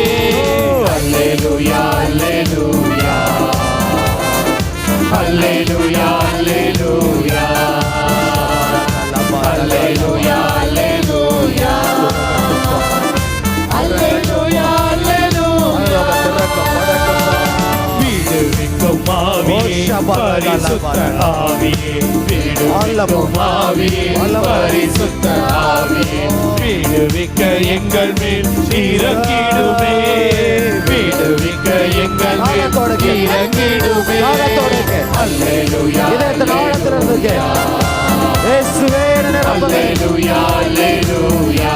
அல்லேலூயா அல்லேலூயா அல்லேலூயா அல்லேலூயா அல்லேலூயா அல்லேலூயா அல்லேலூயா அல்லேலூயா. விடுவிக்கும் ஆவியே பரிசுத்த ஆவியே, விடுவிக்கும் ஆவியே பரிசுத்த ஆவியே, விடுவிக்க எங்கள் மேல் இறங்கிடுமே, விடுவிக்க எங்கள் மேல் இறங்கிடுமே. அல்லேலூயா அல்லேலூயா அல்லேலூயா அல்லேலூயா அல்லேலூயா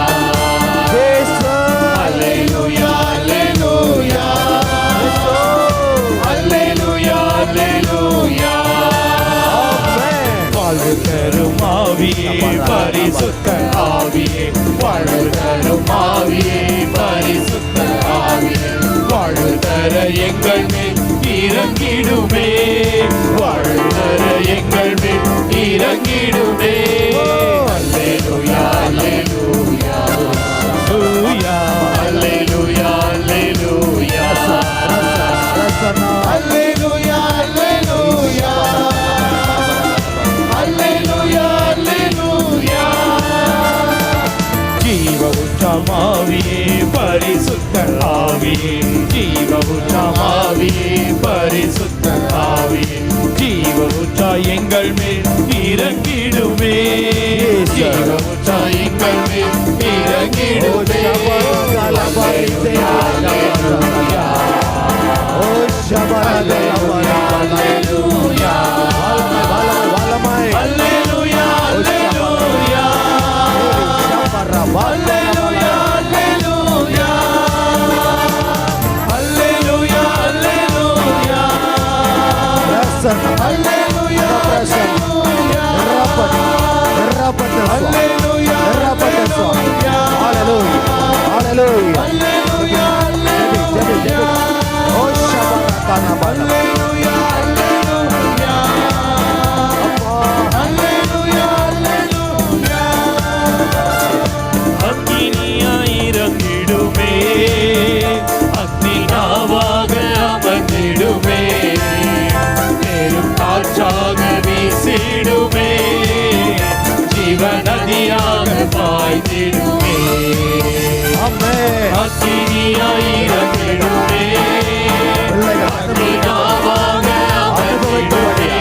அல்லேலூயா அல்லேலூயா. வாழ்வு தரும் ஆவியே பரிசுத்த ஆவியே, வாழ்வு தரும் ஆவியே பரிசுத்த ஆவியே, வாழ்வு தர எங்கள் மேல் இறங்கிடுமே, அல்லேலூயா அல்லேலூயா அல்லேலூயா அல்லேலூயா. ஜீவ உச்சமாவியே பரிசுத்த ஆவியே, ஜீவ உச்சமாவியே பரிசுத்த ஆவியே, ஜீவ உச்சா எங்கள் மேல் இறங்கிடுமே, ஜீவ உச்சா எங்கள் மேல் இறங்கிடுமே. அல்லேலூயா அல்லேலூயா அல்லேலூயா அல்லேலூயா அல்லேலூயா அல்லேலூயா அல்லேலூயா அல்லேலூயா அல்லேலூயா அல்லேலூயா அக்கினியாயிரங்கிடுமே, அக்னிநாவாக அமர்ந்திடுமே, பெரும் காற்றாக வீசிடுமே, ஜீவநதியாக பாய்ந்திடுமே. அக்கினியாயிரங்கிடுமே, அக்னிநாவாக அமர்ந்திடுமே,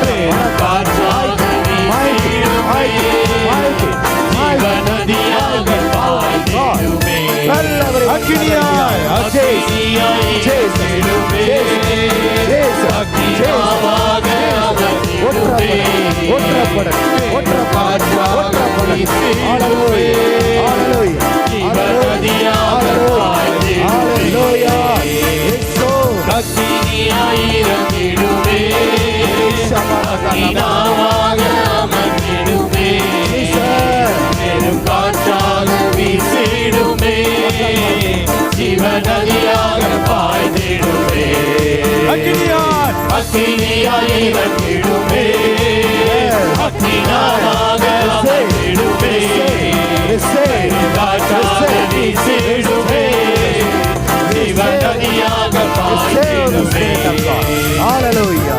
பெரும் காற்றாக வீசிடுமே, ஜீவநதியாக பாய்ந்திடுமே. அக்கினியாய் அக்கினியாயிரங்கிடுமே, அக்னிநாவாக அமர்ந்திடுமே, காற்றாக வீசிடுமே, ஜீவநதியாக பாய்ந்திடுமே. அக்கினியாயிரங்கிடுமே, அக்னிநாவாக அமர்ந்திடுமே, பெரும் காற்றாக வீசிடுமே, ஜீவநதியாக பாய்ந்திடுமே. அக்கினியாயிரங்கிடுமே, அக்னிநாவாக அமர்ந்திடுமே, பெரும் காற்றாக வீசிடுமே, ஜீவநதியாக பாய்ந்திடுமே.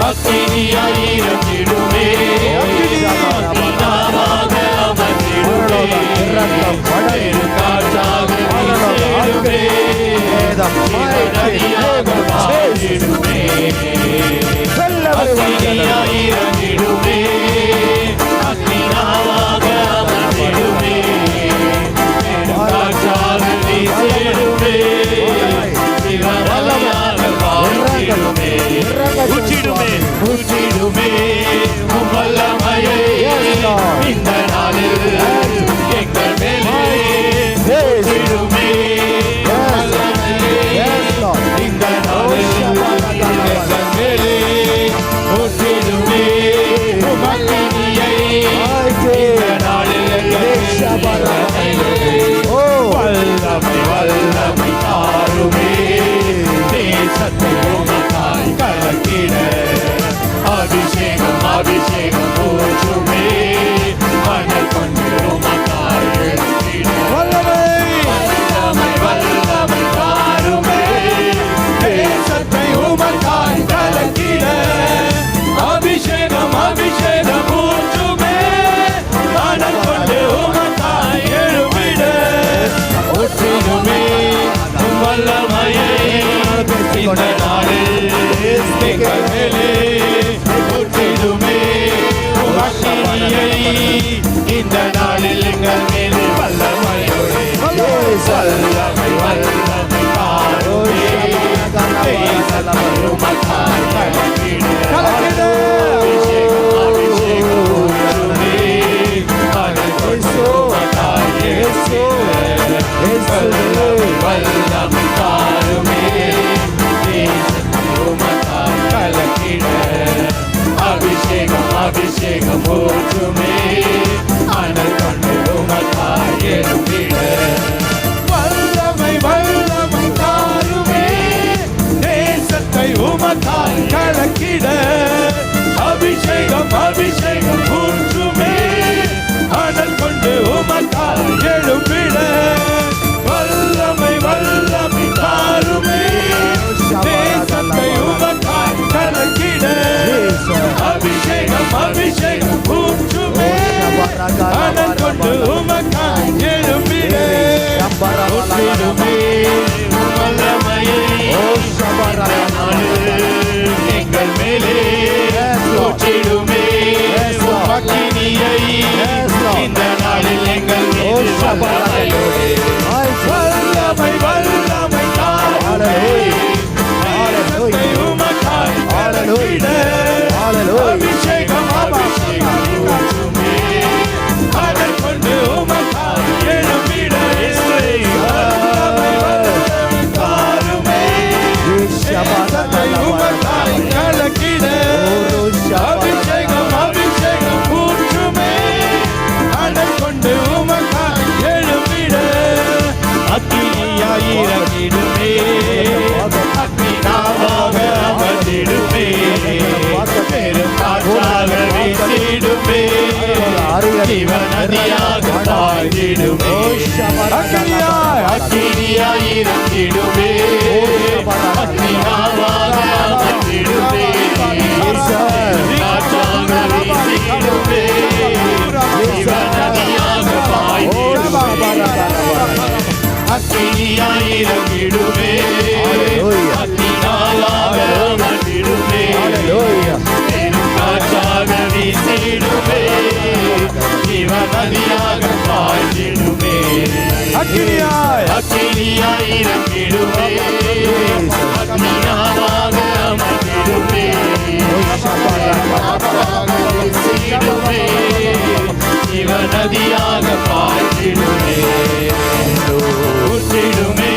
அக்கினியாயிரங்கிடுமே, அக்னிநாவாக அமர்ந்திடுமே, பெரும் காற்றாக வீசிடுமே, ஜீவநதியாக பாய்ந்திடுமே. அக்கினியாயிரங்கிடுமே, அக்னிநாவாக அமர்ந்திடுமே, பெரும் காற்றாக வீசிடுமே, ஜீவநதியாக பாய்ந்திடுமே. ஊற்றிடுமே ஊற்றிடுமே உம் வல்லமையை இந்த நாளில் எங்கள் மேலே ஊற்றிடுமே, வல்லமையை இந்த நாளில் எங்கள் மேலே ஊற்றிடுமே, உம் அக்கினியை இந்த நாளில் எங்கள் மேலே வல்லமை வல்லமை தாருமே, தேசத்தை உமக்காய் கலக்கிட அபிஷேகம் அபிஷேகம் ஊற்றுமே, மணல் கொண்டு உமக்காய் எழுப்பிட வல்லமை வல்லமை தாருமே, தேசத்தை உமக்காய் கலக்கிட அபிஷேகம் அபிஷேகம் ஊற்றுமே, மணல் கொண்டு உமக்காய் எழுப்பிட ஊற்றிடுமே, வல்லமையை இந்த நாளில் எங்கள் மேலே ஊற்றிடுமே, உம் அக்கினியை இந்த நாளில் எங்கள் மேலே வல்லமையோடு வல்லமை வல்லமை தாருமே, தேசத்தை உமக்காய் கலக்கிட அபிஷேகம் அபிஷேகம் ஊற்றுமே, மணல் கொண்டு உமக்காய் எழுப்பிட வல்லமை தாருமே, தேசத்தை உமக்காய் கலக்கிட அபிஷேகம் அபிஷேகம் ஊற்றுமே, மணல் கொண்டு உமக்காய் எழுப்பிட வல்லமை வல்லமை ஜீவநதியாக பாய்ந்திடுமே. அக்கினியாய் அக்கினியாய் இறங்கிடுமே. அக்கினியாவாக அமர்ந்திடுமே. காற்றாக வீசிடுமே. ஜீவநதியாக பாய்ந்திடுமே. அக்கினியாய் இறங்கிடுமே. அக்கினியாவாக அமர்ந்திடுமே. பெரும் காற்றாக வீசிடுமே. ஜீவநதியாக பாய்ந்திடுமே. அக்கினியாய் அக்கினியாய் இறங்கிடுமே. அக்கினியாவாக அமர்ந்திடுமே. வீசிடுமே. ஜீவநதியாக பாய்ந்திடுமே. ஊற்றிடுமே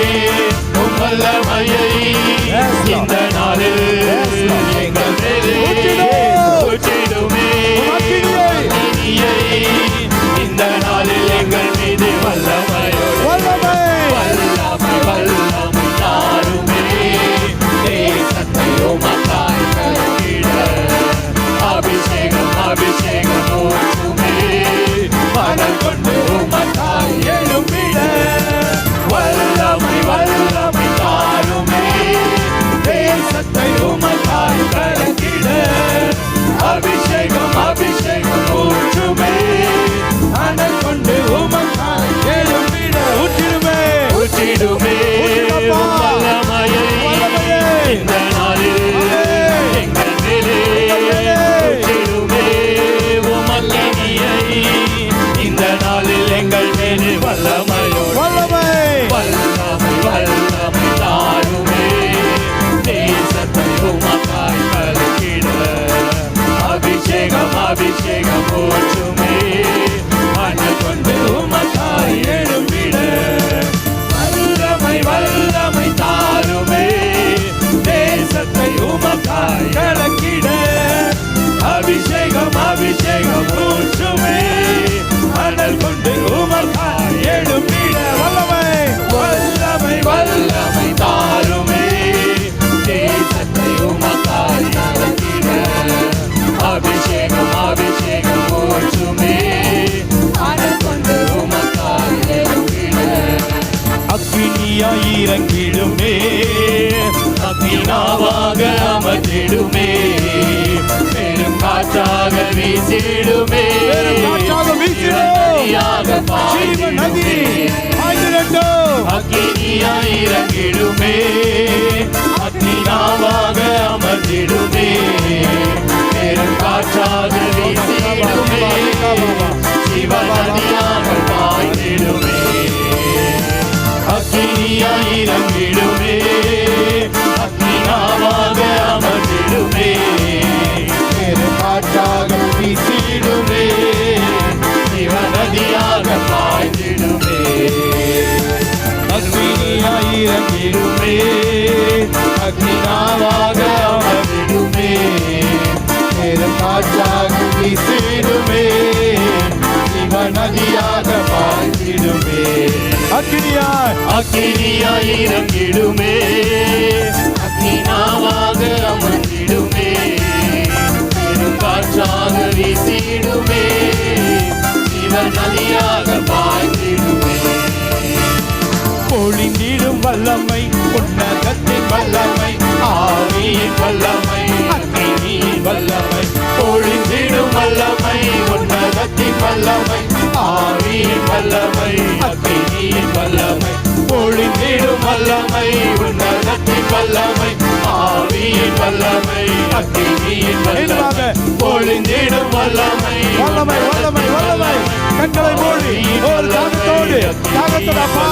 உம் வல்லமையை இந்த நாளில் எங்கள் மேலே. ஊற்றிடுமே அக்கினியை இந்த நாளில் எங்கள் மீது வல்லமையோடு. வல்லமை வல்லமை தாருமே. தேசத்தை உமக்காய் கலக்கிட. அபிஷேகம் அபிஷேகம் ஊற்றுமே. மனம் கொண்டு உமக்காய் எழும்பிட. வல்லமை வல்லமை தாருமே. தேசத்தை உமக்காய் கலக்கிட. அபிஷேகம் அபிஷேகம் ஊற்றுமே. மனம் கொண்டு உமக்காய் எழும்பிட. ஊற்றிடுமே ஊற்றிடுமே உம் வல்லமையை இந்த நாளில் எங்கள் மேலே. ஊற்றிடுமே உம் அக்கினியை இந்த நாளில் எங்கள் மேலே. வல்லமையோடு வல்லமை வல்லமை தாருமே. தேசத்தை உமக்காய் கலக்கிட. அபிஷேகம் அபிஷேகம் ஊற்றுமே. மனம் கொண்டு உமக்காய் எழும்பிட. வல்லமை வல்லமை தாருமே. தேசத்தை உமக்காய் கலக்கிட. அபிஷேகம் அபிஷேகம் ஊற்றுமே. மணல் கொண்டு உமக்காய் எழும்பிட. வல்லமை வல்லமை தாருமே. தேசத்தை உமக்காய் கலக்கிட. அபிஷேகம் அபிஷேகம் ஊற்றுமே. மணல் கொண்டு உமக்காய் எழும்பிட. அக்கினியாய் இறங்கிடுமே. அக்கினாவாக அமர்ந்திடுமே. பெரும் காற்றாக வீசிடுமே. ஜீவநதியாக பாய்ந்திடுமே. அக்கினியாய் இறங்கிடுமே. அக்கினாவாக அமர்ந்திடுமே. பெரும் காற்றாக வீசிடுமே. ஜீவநதியாக பாய்ந்திடுமே. அக்கினியாய் இறங்கிடுமே. அக்கினாவாக அமர்ந்திடுமே. பெரும் காற்றாக வீசிடுமே. ஜீவநதியாக பாய்ந்திடுமே. அக்கினியாய் இறங்கிடுமே. அக்கினாவாக அமர்ந்திடுமே. பெரும் காற்றாக வீசிடுமே. ஜீவநதியாக பாய்ந்திடுமே. அக்கினியாய் இறங்கிடுமே. அக்கினாவாக அமர்ந்திடுமே. பெரும் காற்றாக வீசிடுமே. ஜீவநதியாக பாய்ந்திடுமே. பொழிந்திடும் வல்லமை உன்னதத்தின் வல்லமை. ஆவியின் வல்லமை அக்கினியின் வல்லமை. பொழிந்திடும் வல்லமை உன்னதத்தின் வல்லமை. ஆவியின் வல்லமை அக்கினியின் வல்லமை. பொழிந்திடும் வல்லமை உன்னதத்தின் வல்லமை. ஆவியின் வல்லமை அக்கினியின் வல்லமை. பொழிந்திடும் வல்லமை வல்லமை வல்லமை வல்லமை. கண்களை மூடி ஒரு தாகத்தோடு அப்பா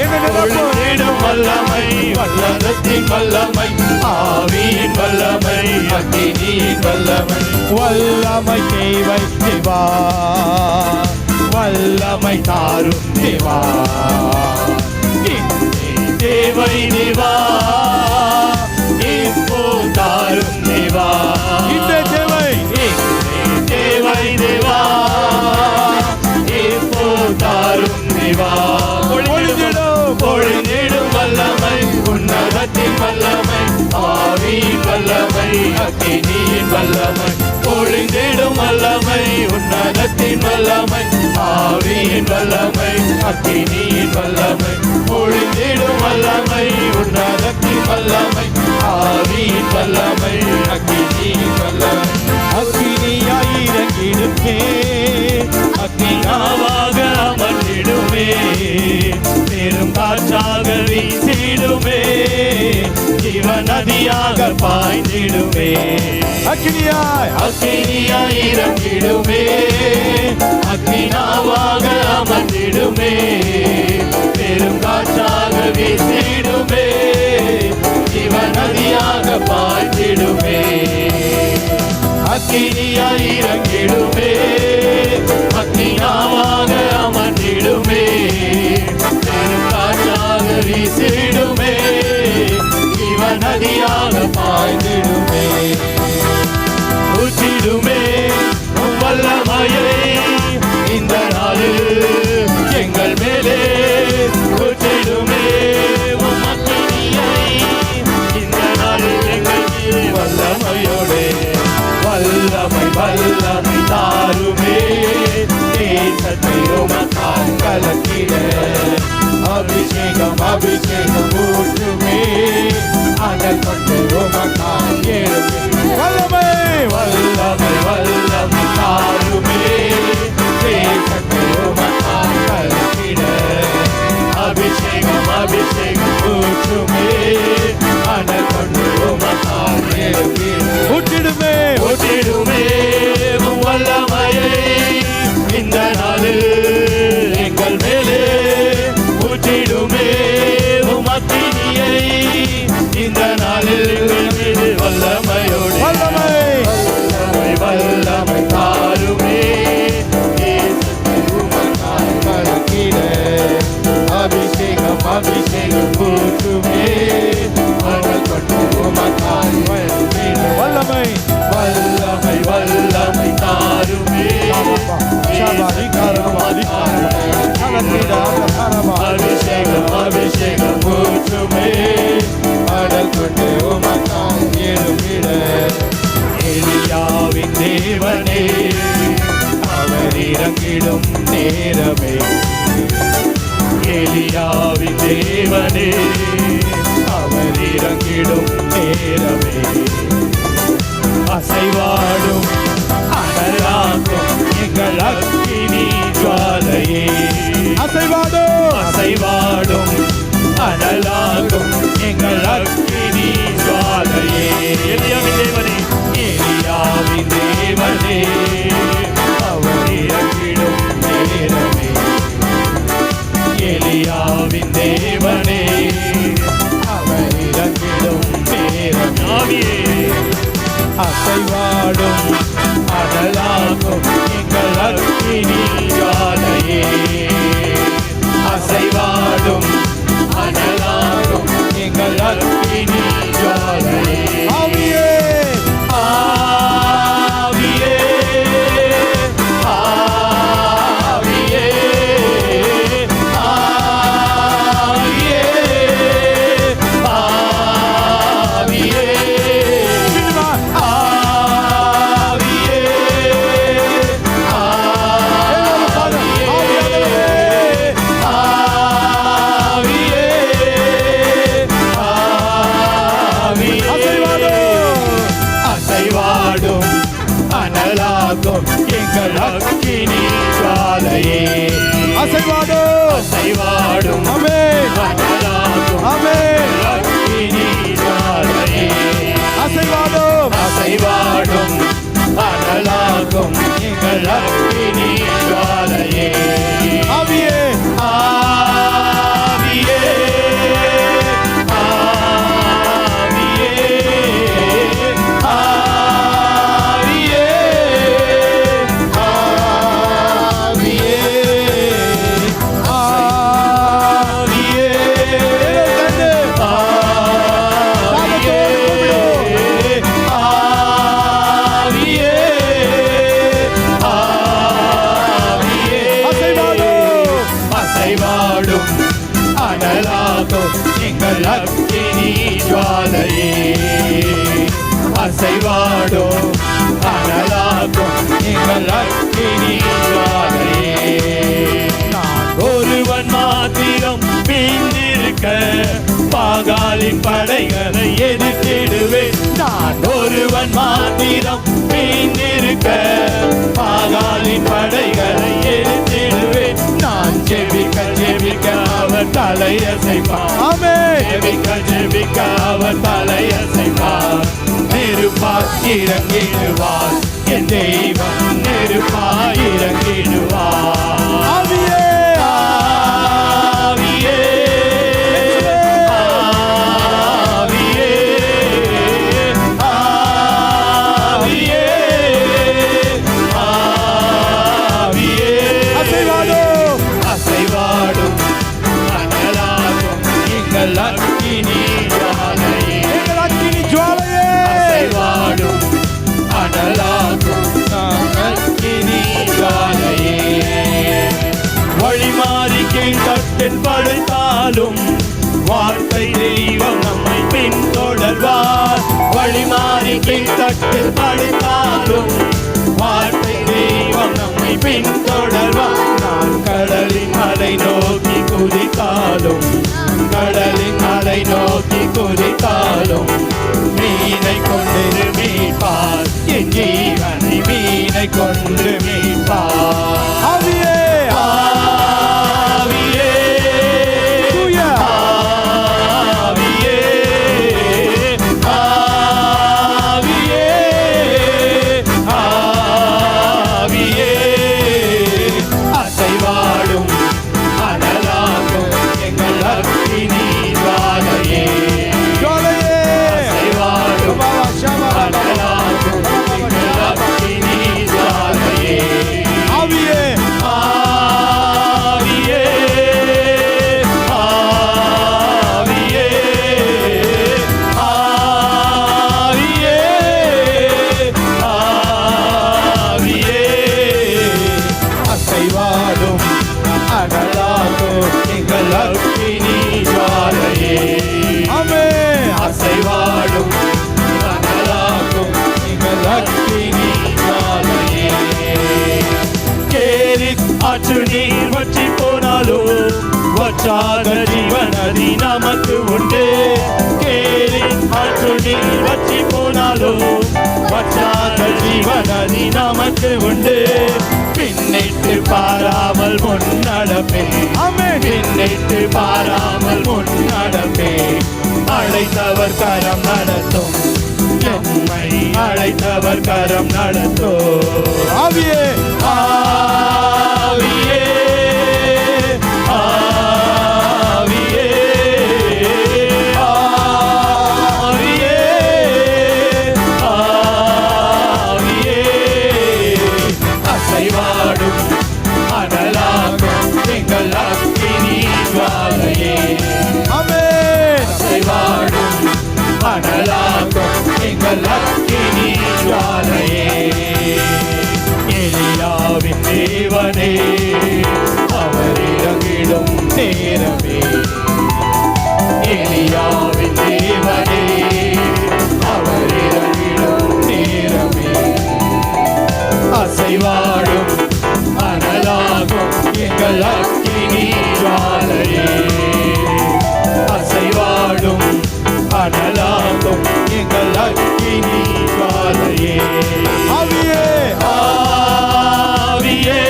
என்ன பொழிந்திடும் வல்லமை வல்லதத்தின் வல்லமை. ஆவியின் வல்லமை அக்கினியின் வல்லமை. வல்லமை தேவை தேவா. வல்லமை தாரும் தேவா. தேவை தேவா. இப்போ தாரும் தேவா. இந்த தேவை தேவை தேவா. இப்போ தாரும் தேவா. பொழிந்திடும் வல்லமை உன்னதத்தின் வல்லமை. ஆவியின் வல்லமை அக்கினியின் வல்லமை பொழிந்திடும் வல்லமை உன்னதத்தின் வல்லமை ஆவியின் வல்லமை அக்கினியின் வல்லமை பொழிந்திடும் வல்லமை உன்னதத்தின் வல்லமை ஆவியின் வல்லமை அக்கினியின் வல்லமை அக்கினியாய் இறங்கிடுமே அக்கினாவாக அமர்ந்திடுமே பெரும் காற்றாக வீசிடுமே ஜீவ நதியாக பாய்ந்திடுமே அக்கினியாய் இறங்கிடுமே அக்கினாவாக அமர்ந்திடுமே பெரும் காற்றாக வீசிடுமே ஜீவ நதியாக பாய்ந்திடுமே அக்கினியாய் இறங்கிடுமே அக்கினாவாக அமர்ந்திடுமே பெரும் காற்றாக வீசிடுமே ஜீவ நதியாக பாய்ந்திடுமே ஊற்றிடுமே வல்லமையை இந்த நாளில் எங்கள் மேலே ஊற்றிடுமே அக்கினியை இந்த நாளில் எங்கள் மேலே வல்லமையோடே வல்லமை வல்லமை தாருமே தேசத்தை உமக்கால் கலக்கிட அபிஷேகம் அபிஷேகம் ஊற்றுமே அனல் கொண்டு உமக்கால் எழுமே வல்லமை வல்லமை வல்லமை தாருமே தேசத்தை உமக்கால் கலக்கிட அபிஷேகம் அபிஷேகம் ஊற்றுமே அனல் கொண்டு உமக்கால் எழுமே ஊற்றிடுமே ஊற்றிடுமே வல்லமையை இந்த நாளில் எங்கள் மேலே ஊற்றிடுமே அக்கினியை இந்த நாளில் எங்கள் மீது வல்லமையோடு வல்லமை வல்லமை வல்லமை தாருமே அபிஷேகம் அபிஷேகம் ஊற்றுமே அனல் கொண்டு உமக்கால் வல்லமை வல்லமை வல்லமை தாருமே அபிஷேகம் அபிஷேகம் ஊற்றுமே அனல் கொண்டு உமக்கால் எழுமிட எலியாவின் தேவனே அவர் இறங்கிடும் நேரமே எலியாவின் தேவனே அவர் இறங்கிடும் நேரமே அசைவாடும் அனலாகும் எங்கள் அக்கினி ஜுவாலையே அசைவாடும் அசைவாடும் அனலாகும் எங்கள் அக்கினி ஜுவாலையே எலியாவின் தேவனே எலியாவின் தேவனே அவர் இறங்கிடும் நேரமே எலியாவின் தேவனே அவர் இறங்கிடும் நேரமே அசைவாடும் அனலாகும் எங்கள் அக்கினி ஜுவாலையே அசைவாடும் அனலாகும் எங்கள் அக்கினி ஜுவாலையே ஆவியே ஆவியே ஆவியே ஆவியே ஆவியே எங்கள் அக்கினி ஜுவாலையே அசைவாடும் அசைவாடும் அனலாகும் அக்கினி ஜுவாலையே அசைவாடும் அசைவாடும் அனலாகும் எங்கள் அக்கினி ஜுவாலையே ஆவியே ஆவியே அனலாகும் எங்கள் அக்கினி ஜுவாலையே அசைவாடும் அனலாகும் எங்கள் அக்கினி ஜுவாலையே. நான் ஒருவன் மாத்திரம் மீந்திருக்க பாகாலின் படைகளை எதிர்த்திடுவேன். நான் ஒருவன் மாத்திரம் மீந்திருக்க பாகாலின் படைகளை எதிர்த்திடுவேன். நான் ஜெபிக்க ஜெபிக்க அவர் தலையசைப்பார். ஆமென். ஜெபிக்க ஜெபிக்க அவர் தலையசைப்பார். நெருப்பாய் இறங்கிடுவார் என் தெய்வம், நெருப்பாய் இறங்கிடுவார். ஆவியே ஆவியே அக்கினி ஜுவாலையே, எங்கள் அக்கினி ஜுவாலையே, அசைவாடும் அனலாகும் அக்கினி ஜுவாலையே. வழிமாறி கீழ்த்தட்டில் படுத்தாலும் வார்த்தை தெய்வம் நம்மை பின்தொடர்வார். வழிமாறி கீழ்த்தட்டில் படுத்தாலும் வார்த்தை தெய்வம் நம்மை பின்தொடர்வார். நான் கடலின் அலை நோக்கி குதித்தாலும், கடலின் அலை நோக்கி குதித்தாலும் மீனை கொண்டு மீட்பார். என் ஜீவனை மீனை கொண்டு மீட்பார். ஆவியே ஆவியே ஆவியே ஆவியே ஆவியே அசைவாடும் அனலாகும் எங்கள் அக்கினி ஜுவாலையே, அசைவாடும் அனலாகும் எங்கள் அக்கினி ஜுவாலையே. ஆவியே ஆவியே ஆவியே ஆவியே ஆவியே அசைவாடும் அனலாகும் எங்கள் அக்கினி ஜுவாலையே. ஆமென். அசைவாடும் அனலாகும் எங்கள் அக்கினி ஜுவாலையே. கேரித் ஆற்று நீர் வற்றி போனாலும் வற்றாத ஜீவநதி நமக்கு உண்டு. கேரித் ஆற்று நீர் வற்றி போனாலும் வற்றாத ஜீவநதி நமக்கு உண்டு. பின்னிட்டு பாராமல் முன்னடப்பே, பின்னிட்டு பாராமல் முன்னடப்பே. அழைத்தவர் கரம் நடத்தும், எம்மை அழைத்தவர் கரம் நடத்தும். ஆவியே ஆவியே ஆவியே ஆவியே ஆவியே அசைவாடும் அனலாகும் எங்கள் அக்கினி ஜுவாலையே. ஆமென். அசைவாடும் அனலாகும் எங்கள் அக்கினி ஜுவாலையே. எலியாவின் தேவனே அவர் இறங்கிடும் நேரமே, எலியாவின் தேவனே அவர் இறங்கிடும் நேரமே. அசைவாடும் அனலாகும் எங்கள் அக்கினி ஜுவாலையே, அசைவாடும் அனலாகும் எங்கள் அக்கினி ஜுவாலையே. ஆவியே ஆவியே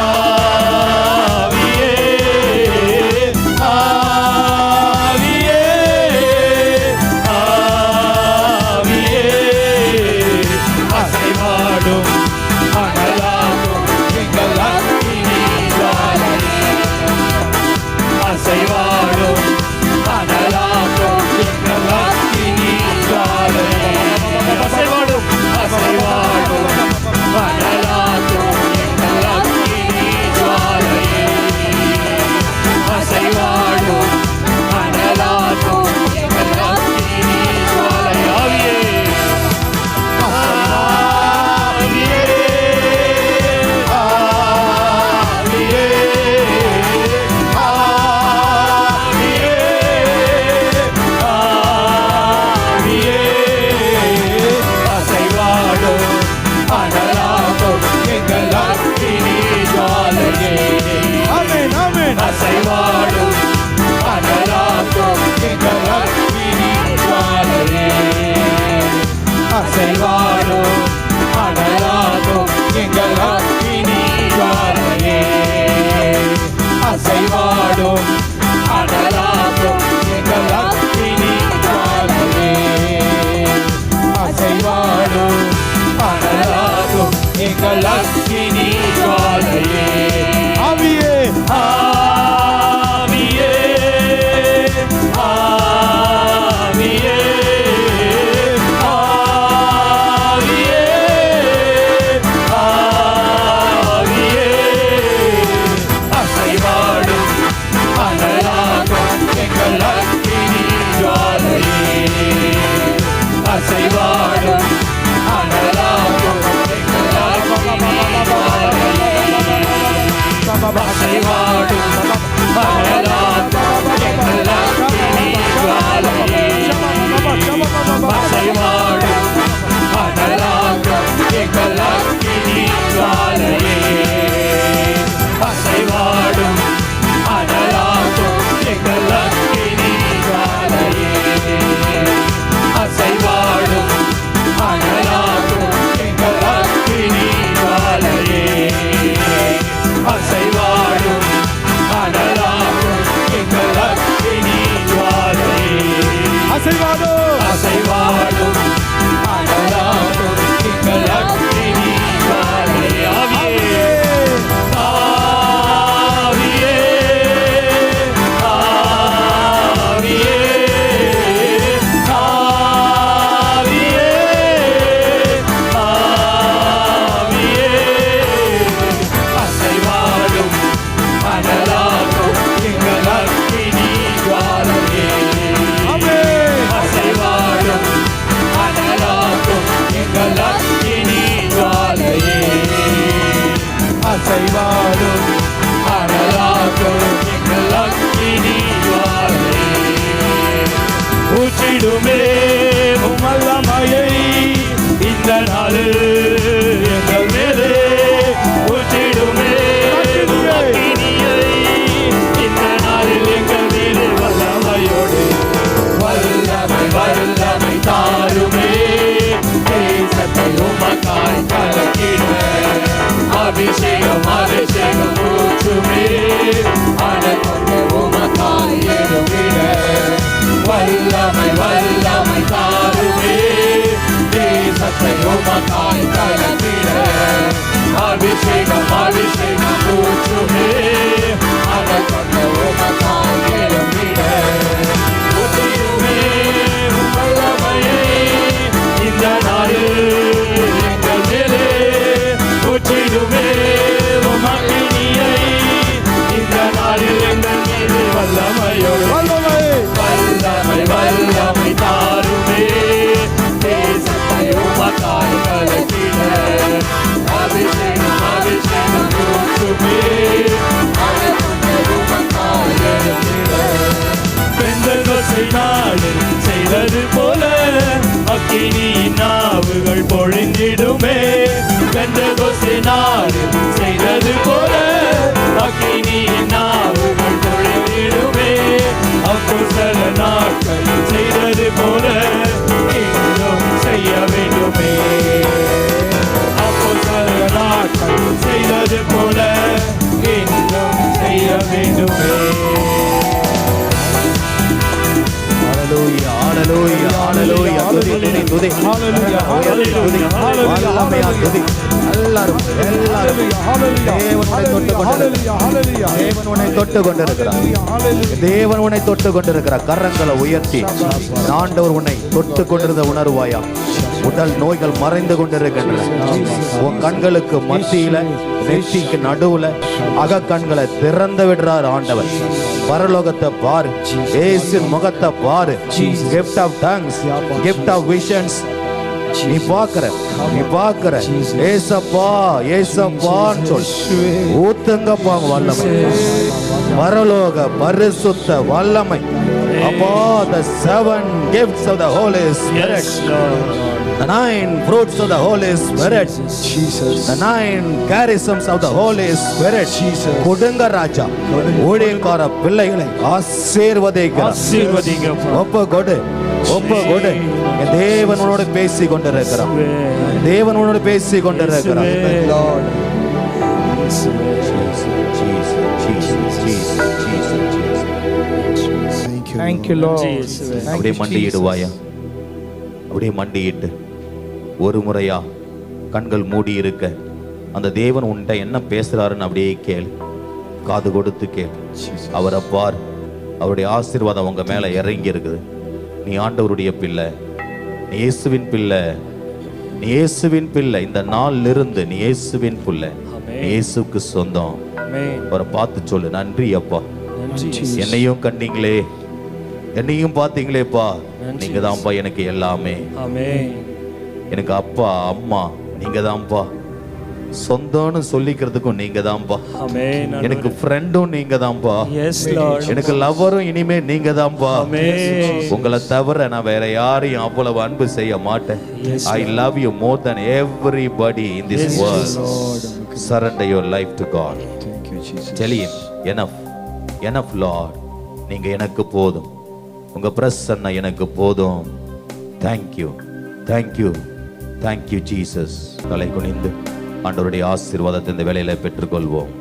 ஆவியே ஆவியே ஆவியே அசைவாடும் அனலாகும் எங்கள் அக்கினி ஜுவாலையே, அசைவாடும் அனலாகும் எங்கள் அக்கினி ஜுவாலையே. அசைவாடும் ஊற்றிடுமே உம் வல்லமையை இந்த நாளில் எங்கள் மேலே ஊற்றிடுமே உம் அக்கினியை இந்த நாளில் எங்கள் மேலே வல்லமையோடு வல்லமை வல்லமை தாருமே தேசத்தை உமக்காய் கலக்கிட அபிஷேகம் அபிஷேகம் ஊற்றுமே அடக்கொண்டு உமக்காய் எழுவிட வல்லமை வல்லமை தாருமே தேசத்தை உமக்காய் கலக்கிட அபிஷேகம் அபிஷேகம் ஊற்றுமே அடக்கொண்டு உமக்காய் எழுவிட ஊற்றிடுமே வல்லமையை இந்த நாளில் எங்கள் மேலே ஊற்றிடுமே உம் அக்கினியை இந்த நாளில் எங்கள் மீது வல்லமையோடு வல்லமை வல்லமை தாருமே தேசத்தை உமக்காய் கலக்கிட அபிஷேகம் அபிஷேகம் ஊற்றுமே அடக்கொண்டு உமக்காய் எழுந்திட பெந்தெகோஸ்தே நாளில் செய்தது போல அக்கினியின் நாவுகள் பொழிந்திடுமே பெந்தெகோஸ்தே நாளில் செய்தது போல அக்கினியின் நாவுகள் பொழிந்திடுமே அப்போஸ்தல நாட்களில் செய்தது போல இன்னும் செய்ய வேண்டுமே அப்போஸ்தல நாட்களில் செய்தது போல இன்னும் செய்ய வேண்டுமே ஹalleluya ஹalleluya ஹalleluya துதி துதி ஹalleluya ஹalleluya வல்லமையா துதி எல்லாரும் தேவன் உன்னை தொட்டு கொண்டிருக்கிறார் தேவன் உன்னை தொட்டு கொண்டிருக்கிறார் கரங்களை உயர்த்தி ஆண்டவர் உன்னை தொட்டு கொண்டிருந்த உணர்வாயா உடல் நோய்கள் மறைந்து கொண்டிருக்கின்றன உன் கண்களுக்கு மத்தியில நெற்றிக்கு நடுவுல அக கண்களை திறந்து விடுறார் ஆண்டவர் பரலோகத்தை பாரு இயேசுவின் முகத்தை பாரு gift of tongues gift of visions நீ பாக்குற ஏசப்பா ஏசப்பான்னு சொல்லி ஊத்துங்கப்பா வல்லமை பரலோக பரிசுத்த வல்லமை அப்பா the 7 gifts of the Holy Spirit the 9 fruits of the Holy Spirit Jesus the 9 charisms of the Holy Spirit Jesus கொடுங்க ராஜா ஊழியக்கார பிள்ளைகளை ஆசீர்வதிங்க ஒப்பு கொடு தேவன் உன்னோடு பேசி கொண்டிருக்கிறார் தேவன் உன்னோடு பேசி கொண்டிருக்கிறார் Thank you Lord அப்படியே மண்டியிடுவாயா அப்படியே மண்டியிட்டு ஒரு முறையா கண்கள் மூடி இருக்க அந்த தேவன் உன்கிட்ட என்ன பேசுறாருன்னு அப்படியே கேளு காது கொடுத்து கேளு அவரை பார் அவருடைய ஆசீர்வாதம் உங்க மேல இறங்கி இருக்குது நீ ஆண்டவருடைய பிள்ளை நீ இயேசுவின் பிள்ளை நீ இயேசுவின் பிள்ளை இந்த நாள்ல இருந்து நீ இயேசுவின் பிள்ளை நீ இயேசுவுக்கு சொந்தம் அவரை பார்த்து சொல்லு நன்றி அப்பா என்னையும் கண்டீங்களே என்னையும் பார்த்தீங்களேப்பா நீங்க தான்ப்பா எனக்கு எல்லாமே எனக்கு அப்பா அம்மா நீங்க தான்ப்பா சொந்தம்னு சொல்லிக்கிறதுக்கும் நீங்க தான்ப்பா எனக்கு ஃப்ரெண்டும் நீங்க தான்ப்பா எனக்கு லவ்வரும் இனிமே நீங்க தான்ப்பா உங்களை தவிர நான் வேற யாரையும் அவ்வளவு அன்பு செய்ய மாட்டேன் I love you more than everybody in this world surrender your life to God tell him enough Lord நீங்க எனக்கு போதும் உங்க பிரசன்ன எனக்கு போதும் thank you Jesus தலை குனிந்து ஆண்டவருடைய ஆசீர்வாதத்தை இந்த வேளையில பெற்றுக்கொள்வோம்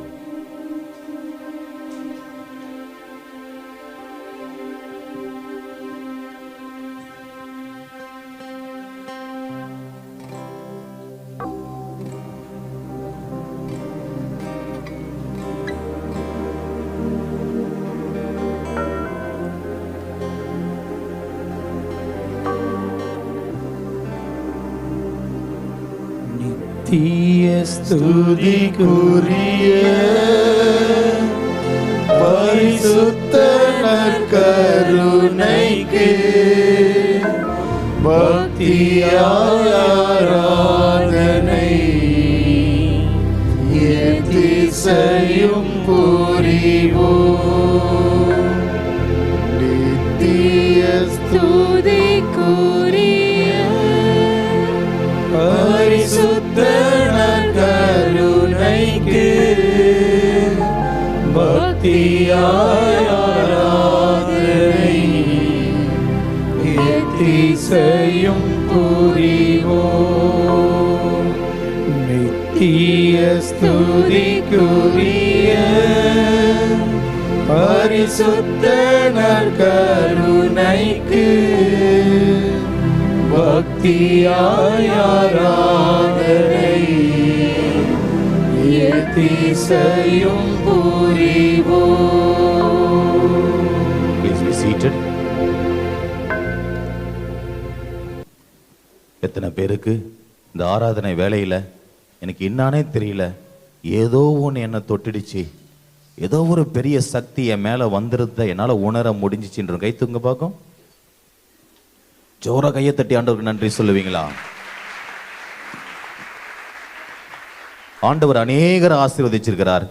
நித்திய ஸ்துதிக்குரிய பரிசுத்த நற்கருணைக்கு பக்தியாய் ஆராதனை எத்திசையும் புரிவோம் நித்திய ஸ்துதிக்குரிய பரிசுத்த நற்கருணைக்கு பக்தியாய் ஆராதனை எத்திசையும் புரிவோம். நித்திய ஸ்துதிக்குரிய பரிசுத்த நற்கருணைக்கு பக்தியாய் ஆராதனை எத்திசையும் புரிவோம். Please be seated. எத்தனை பேருக்கு இந்த ஆராதனை வேலையில் எனக்கு என்னானே தெரியல, ஏதோ ஒன்று என்னை தொட்டுடுச்சு, ஏதோ ஒரு பெரிய சக்தி என் மேலே வந்துருந்த என்னால் உணர முடிஞ்சிச்சுன்ற கை தூங்க பார்க்கும். ஜோரா கையை தட்டி ஆண்டவருக்கு நன்றி சொல்லுவீங்களா? ஆண்டவர் அநேகரை ஆசீர்வதிச்சிருக்கிறார்.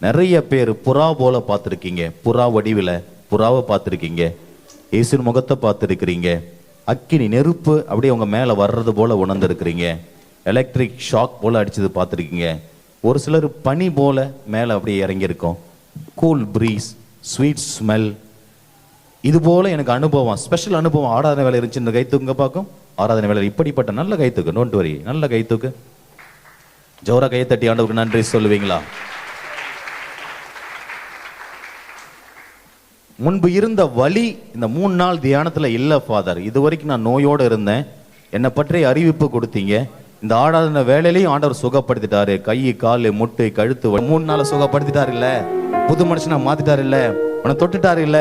நிறைய பேர் புறா போல பார்த்துருக்கீங்க, புறா வடிவில் புறாவை பார்த்துருக்கீங்க, இயேசுவின் முகத்தை பார்த்துருக்கிறீங்க, அக்கினி நெருப்பு அப்படியே உங்க மேலே வர்றது போல உணர்ந்துருக்கிறீங்க, எலக்ட்ரிக் ஷாக் போல அடிச்சது பார்த்துருக்கீங்க. ஒரு சிலர் பனி போல மேலே அப்படியே இறங்கியிருக்கோம், கூல் ப்ரீஸ், ஸ்வீட் ஸ்மெல். இது போல எனக்கு அனுபவம், ஸ்பெஷல் அனுபவம் ஆராதனை வேலை இருந்துச்சு. கைத்தூங்க பார்க்கும். ஆராதனை வேலை இப்படிப்பட்ட நல்ல கைத்தூக்கு, டோன்ட் வரி, நல்ல கைத்தூக்கு. ஜோரா கையை தட்டி ஆண்டவருக்கு நன்றி சொல்லுவீங்களா? முன்பு இருந்த வலி இந்த 3 நாள் தியானத்துல இல்ல ஃபாதர். இது வரைக்கும் நான் நோயோடு இருந்தேன், என்னை பற்றி அறிவிப்பு கொடுத்தீங்க. இந்த ஆராதனை வேலையிலையும் ஆண்டவர் சுகப்படுத்திட்டாரு. கை, கால், முட்டு, கழுத்து 3 நாள் சுகப்படுத்திட்டாரு இல்ல, புது மனுஷனா மாத்திட்டாரு இல்ல, உன்னை தொட்டுட்டாரு இல்ல.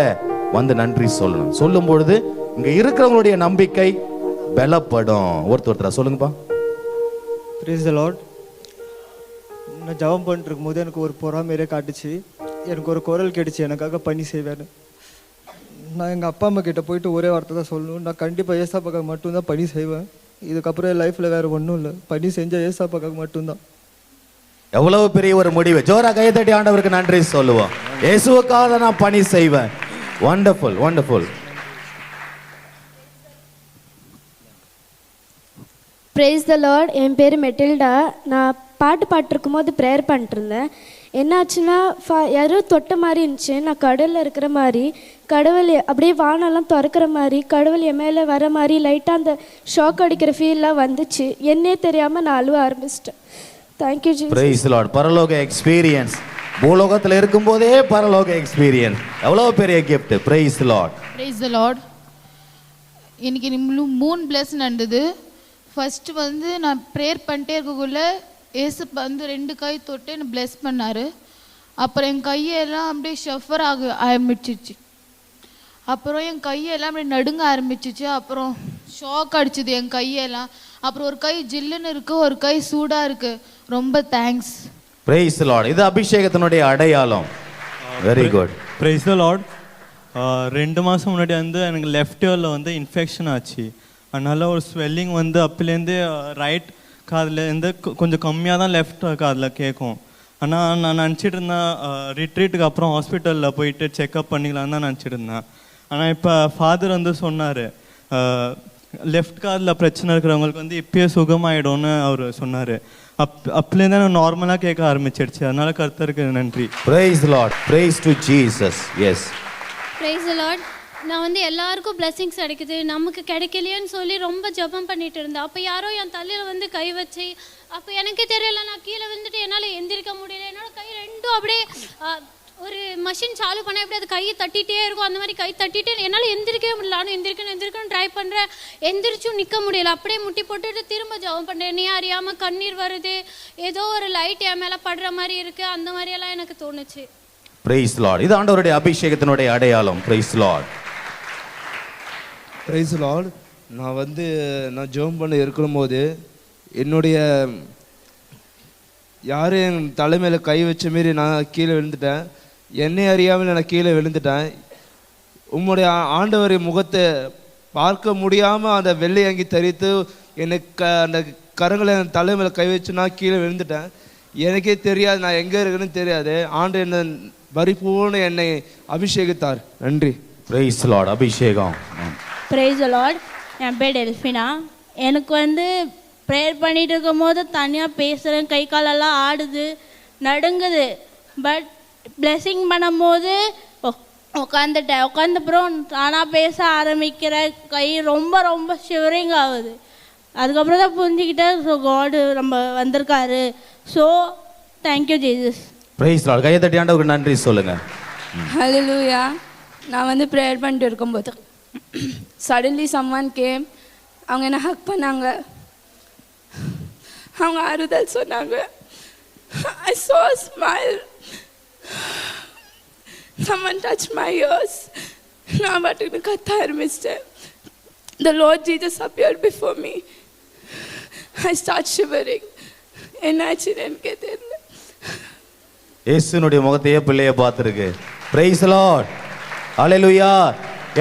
வந்து நன்றி சொல்லணும். சொல்லும் பொழுது இங்க இருக்கிறவங்களுடைய நம்பிக்கை பலப்படும். ஒருத்தரா சொல்லுங்கப்பா. Price the lord. நான் ஜெபம் பண்ணிட்டு இருக்கும்போது எனக்கு ஒரு பொறாமையிலே காட்டுச்சு. எனக்கு ஒரு குரல் கேட்டுச்சு, எனக்காக பணி செய்வேன்னு. நான் எங்கள் அப்பா அம்மா கிட்ட போயிட்டு ஒரே வார்த்தை தான் சொல்லணும், நான் கண்டிப்பாக ஏசாப்பாக்காக மட்டும்தான் பணி செய்வேன். இதுக்கப்புறம் என் லைஃப்பில் வேறு ஒன்றும் இல்லை, பணி செஞ்சால் ஏசாப்பாக்காக மட்டும்தான். எவ்வளவு பெரிய ஒரு முடிவு. ஜோரா கையை தட்டி ஆண்டவருக்கு நன்றி சொல்லுவோம். இயேசுவுக்காக நான் பணி செய்வேன். Wonderful, wonderful. Praise the Lord. என் பேர் மெட்டில்டா. நான் பாட்டு பாட்டிருக்கும் போது ப்ரேயர் பண்ணிட்டுருந்தேன். என்னாச்சுன்னா யாரோ தொட்ட மாதிரி இருந்துச்சு. நான் கடலில் இருக்கிற மாதிரி, கடவுள் அப்படியே வானெல்லாம் திறக்கிற மாதிரி, கடவுள் என் மேலே வர மாதிரி லைட்டாக அந்த ஷாக் அடிக்கிற ஃபீல்லாம் வந்துச்சு. என்னே தெரியாமல் நான் அழுவ ஆரம்பிச்சிட்டேன். Thank you G. Price the Lord. பரலோக எக்ஸ்பீரியன்ஸ், பூலோகத்தில் இருக்கும்போதே பரலோக எக்ஸ்பீரியன்ஸ், எவ்வளோ பெரிய gift. Price the lord. Price the Lord. இன்னைக்கு 3 பிளஸ் நடந்தது. ஃபர்ஸ்ட் வந்து நான் ப்ரேயர் பண்ணிட்டே இருக்கக்குள்ள ஏசு வந்து 2 கை தொட்டு என்னை பிளெஸ் பண்ணார். அப்புறம் என் கையெல்லாம் அப்படியே ஷஃபர் ஆரம்பிச்சிச்சு. அப்புறம் என் கையெல்லாம் அப்படியே நடுங்க ஆரம்பிச்சிச்சு. அப்புறம் ஷாக் அடிச்சுது என் கையெல்லாம். அப்புறம் ஒரு கை ஜில்லுன்னு இருக்குது, ஒரு கை சூடாக இருக்குது. ரொம்ப தேங்க்ஸ். Price the Lord. இது அபிஷேகத்தினுடைய அடையாளம். Very good. Price the Lord. 2 மாதம் முன்னாடி வந்து எனக்கு லெஃப்ட் இயரில் வந்து இன்ஃபெக்ஷன் ஆச்சு. அதனால் ஒரு ஸ்வெல்லிங் வந்து அப்போலேருந்து ரைட் காதுலேருந்து கொஞ்சம் கம்மியாக தான் லெஃப்ட் காதில் கேட்கும். ஆனால் நான் நினச்சிட்டு இருந்தேன் ரிட்ரீட்டுக்கு அப்புறம் ஹாஸ்பிட்டலில் போயிட்டு செக்அப் பண்ணிக்கலாம் தான் நினச்சிட்டு இருந்தேன். ஆனால் இப்போ ஃபாதர் வந்து சொன்னார், லெஃப்ட் காதில் பிரச்சனை இருக்கிறவங்களுக்கு வந்து இப்பயே சுகமாயிடும்னு அவர் சொன்னார். அப்போலேருந்து நான் நார்மலாக கேட்க ஆரம்பிச்சிடுச்சு. அதனால கர்த்தருக்கு நன்றி. Praise the lord. Praise to Jesus. Yes. Praise the lord. நான் வந்து எல்லாருக்கும் பிளெஸிங்ஸ் கிடைக்குது, நமக்கு கிடைக்கலையேன்னு சொல்லி ரொம்ப ஜெபம் பண்ணிட்டு இருந்தேன். அப்போ யாரோ என் தலையில் வந்து கை வச்சு, அப்போ எனக்கே தெரியல, நான் கீழே விழுந்துட்டு என்னால் எந்திரிக்க முடியல. என்னோட கை ரெண்டும் அப்படியே ஒரு மஷின் சாலு பண்ண எப்படி அது கையை தட்டிகிட்டே இருக்கும், அந்த மாதிரி கை தட்டிட்டு என்னால் எந்திரிக்கவே முடியல. ஆனால் எந்திரிக்கணும் ட்ரை பண்ணுறேன், எந்திரிச்சும் நிற்க முடியல. அப்படியே முட்டி போட்டுட்டு திரும்ப ஜெபம் பண்ணுறேன். நீ அறியாமல் கண்ணீர் வருது, ஏதோ ஒரு லைட் என் மேலே படுற மாதிரி இருக்குது, அந்த மாதிரியெல்லாம் எனக்கு தோணுச்சு. Price the Lord. இது ஆண்டவருடைய அபிஷேகத்தினுடைய அடையாளம். Price the lord. Price the lord. நான் ஜெபம் பண்ண இருக்கும்போது என்னுடைய யாரும் என் தலைமையில் கை வச்ச மாரி நான் கீழே விழுந்துட்டேன். என்னை அறியாமல் நான் கீழே விழுந்துட்டேன். உம்முடைய ஆண்டவரை முகத்தை பார்க்க முடியாமல் அந்த வெள்ளை அங்கி தரித்து எனக்கு அந்த கரங்களை என் தலைமையில் கை வச்சு நான் கீழே விழுந்துட்டேன். எனக்கே தெரியாது, நான் எங்கே இருக்குன்னு தெரியாது. ஆண்டு என்ன பரிபூர்ண என்னை அபிஷேகித்தார். நன்றி. Praise the Lord. அபிஷேகம். Praise the Lord. என் பேர் டெல்ஃபினா. எனக்கு வந்து ப்ரேயர் பண்ணிட்டு இருக்கும் போது தனியாக பேசுகிறேன், கை காலெல்லாம் ஆடுது, நடுங்குது. பட் பிளெஸிங் பண்ணும்போது உட்காந்தப்புறம் தானாக பேச ஆரம்பிக்கிற, கை ரொம்ப ரொம்ப ஷிவரிங் ஆகுது. அதுக்கப்புறம் தான் புரிஞ்சுக்கிட்டேன், ஸோ காடு நம்ம வந்திருக்காரு. So thank you Jesus. Praise lord. கையை தட்டி ஆண்டவருக்கு நன்றி சொல்லுங்க. ஹல்லேலூயா. நான் வந்து ப்ரேயர் பண்ணிட்டு இருக்கும்போது சடன்லி சம்மான் கேம். அவங்க என்ன ஹக் பண்ணாங்க, அவங்க ஆறுதல் சொன்னாங்க. I saw a smile. Someone touched my ears. நான் பாட்டுக்கு கத்த ஆரம்பிச்சிட்டேன். The Lord Jesus appeared before me. I start shivering. என்னாச்சுன்னு எனக்கு தெரியல. இயேசுனுடைய முகத்தையே பிள்ளைய பார்த்துருக்கு. Praise Lord. ஹல்லேலூயா.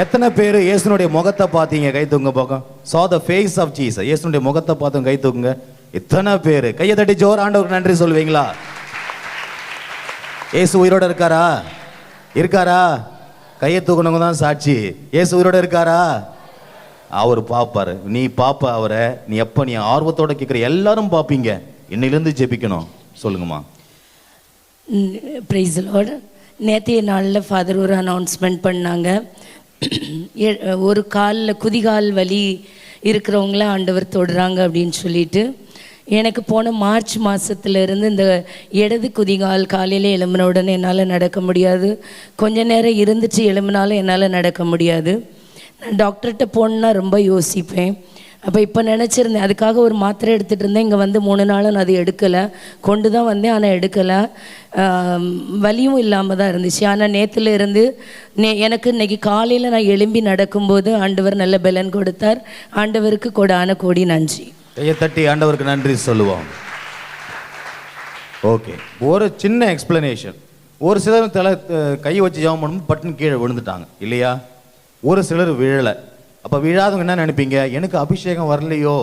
எத்தனை பேர் இயேசுனுடைய முகத்தை பார்த்தீங்க? கை தூங்க பக்கம். saw the face of Jesus. இயேசுனுடைய முகத்தை பார்த்தோம், கை தூக்குங்க. எத்தனை பேர்? கையை தட்டி ஜோர் ஆண்டவருக்கு நன்றி சொல்லுவீங்களா? இயேசு உயிரோட இருக்காரா? இருக்காரா? கையை தூக்குனவங்க தான் சாட்சி. இயேசு உயிரோட இருக்காரா? அவர் பார்ப்பாரு. நீ பாப்ப அவரை. நீ எப்ப நீ ஆர்வத்தோட கேட்குற எல்லாரும் பார்ப்பீங்க. இன்னிலிருந்து ஜெபிக்கணும். சொல்லுங்கம்மா. Praise lord. நேற்றைய நாளில் ஃபாதர் ஒரு அனௌன்ஸ்மெண்ட் பண்ணாங்க. ஒரு காலில் குதிகால் வலி இருக்கிறவங்கள ஆண்டவர் தொடுறாங்க அப்படின்னு சொல்லிட்டு. எனக்கு போன மார்ச் மாதத்துலேருந்து இந்த இடது குதிகால் காலையில் எழும்பின உடனே என்னால் நடக்க முடியாது. கொஞ்ச நேரம் இருந்துச்சு எழும்பினாலும் என்னால் நடக்க முடியாது. நான் டாக்டர்கிட்ட போகணுன்னா ரொம்ப யோசிப்பேன். அப்போ இப்போ நினச்சிருந்தேன், அதுக்காக ஒரு மாத்திரை எடுத்துகிட்டு இருந்தேன். இங்கே வந்து 3 நாள் நான் அது எடுக்கலை, கொண்டு தான் வந்தேன், ஆனால் எடுக்கலை. வலியும் இல்லாமல் தான் இருந்துச்சு. ஆனால் நேற்றுல இருந்து எனக்கு இன்னைக்கு காலையில் நான் எழும்பி நடக்கும்போது ஆண்டவர் நல்ல பலன் கொடுத்தார். ஆண்டவருக்கு கோடான கோடி நன்றி. கையை தட்டி ஆண்டவருக்கு நன்றி சொல்லுவோம். ஓகே, ஒரு சின்ன எக்ஸ்பிளனேஷன். ஒரு சிலர் கை வச்சு ஜெபம் பண்ணும்போது பட்டுன்னு கீழே விழுந்துட்டாங்க இல்லையா? ஒரு சிலர் விழலை. அப்போ விழாதவங்க என்ன நினைப்பீங்க? எனக்கு அபிஷேகம் வரலையோ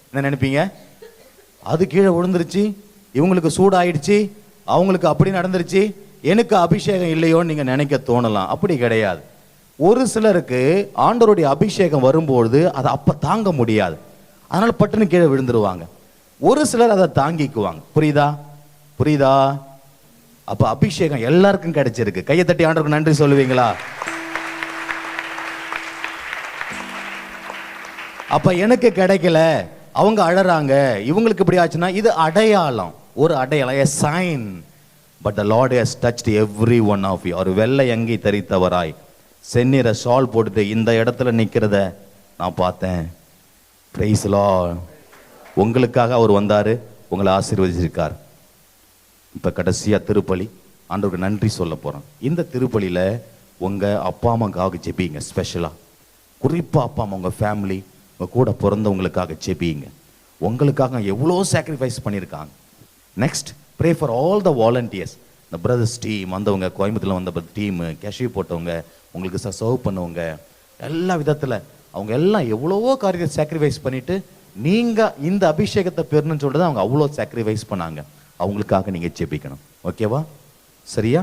என்ன நினைப்பீங்க? அது கீழே விழுந்துருச்சு, இவங்களுக்கு சூடாயிடுச்சு, அவங்களுக்கு அப்படி நடந்துருச்சு, எனக்கு அபிஷேகம் இல்லையோன்னு நீங்கள் நினைக்க தோணலாம். அப்படி கிடையாது. ஒரு சிலருக்கு ஆண்டவருடைய அபிஷேகம் வரும்பொழுது அதை அப்போ தாங்க முடியாது, அதனால் பட்டுன்னு கீழே விழுந்துருவாங்க. ஒரு சிலர் அதை தாங்கிக்குவாங்க. புரியுதா? புரியுதா? அப்போ அபிஷேகம் எல்லாருக்கும் கிடைச்சிருக்கு. கையை தட்டி ஆண்டவருக்கு நன்றி சொல்லுவீங்களா? அப்ப எனக்கு கிடைக்கல, அவங்க அழறாங்க, இவங்களுக்கு இப்படி ஆச்சுன்னா இது அடையாளம், ஒரு அடையாளம், a sign. But the Lord has touched every one of you. அவர் வெள்ளை அங்கி தரித்தவராய் செந்நிற ஷால் போட்டுட்டு இந்த இடத்துல நிக்கிறத நான் பார்த்தேன். Praise the Lord. உங்களுக்காக அவர் வந்தாரு, உங்களை ஆசீர்வதிச்சிருக்கார். இப்ப கடைசியா திருப்பலி. ஆண்டவருக்கு நன்றி சொல்ல போறோம். இந்த திருப்பலியில உங்க அப்பா அம்மாக்காக ஜெபிங்க. ஸ்பெஷலா குறிப்பா அப்பா அம்மா, உங்க ஃபேமிலி, உங்க கூட பிறந்தவங்களுக்காக ஜெபிங்க. உங்களுக்காக எவ்வளோ சாக்ரிஃபைஸ் பண்ணியிருக்காங்க. Next pray for all the volunteers. இந்த பிரதர்ஸ் டீம் வந்தவங்க, கோயம்புத்தூர்ல வந்த டீம், கேஷ்யூ போட்டவங்க, உங்களுக்கு சர்வ் பண்ணவங்க, எல்லா விதத்தில் அவங்க எல்லாம் எவ்வளவோ காரியத்தை சாக்ரிஃபைஸ் பண்ணிட்டு நீங்க இந்த அபிஷேகத்தை பெறணும்னு சொல்றது அவங்க அவ்வளோ சாக்ரிஃபைஸ் பண்ணாங்க. அவங்களுக்காக நீங்க ஜெபிக்கணும். ஓகேவா? சரியா?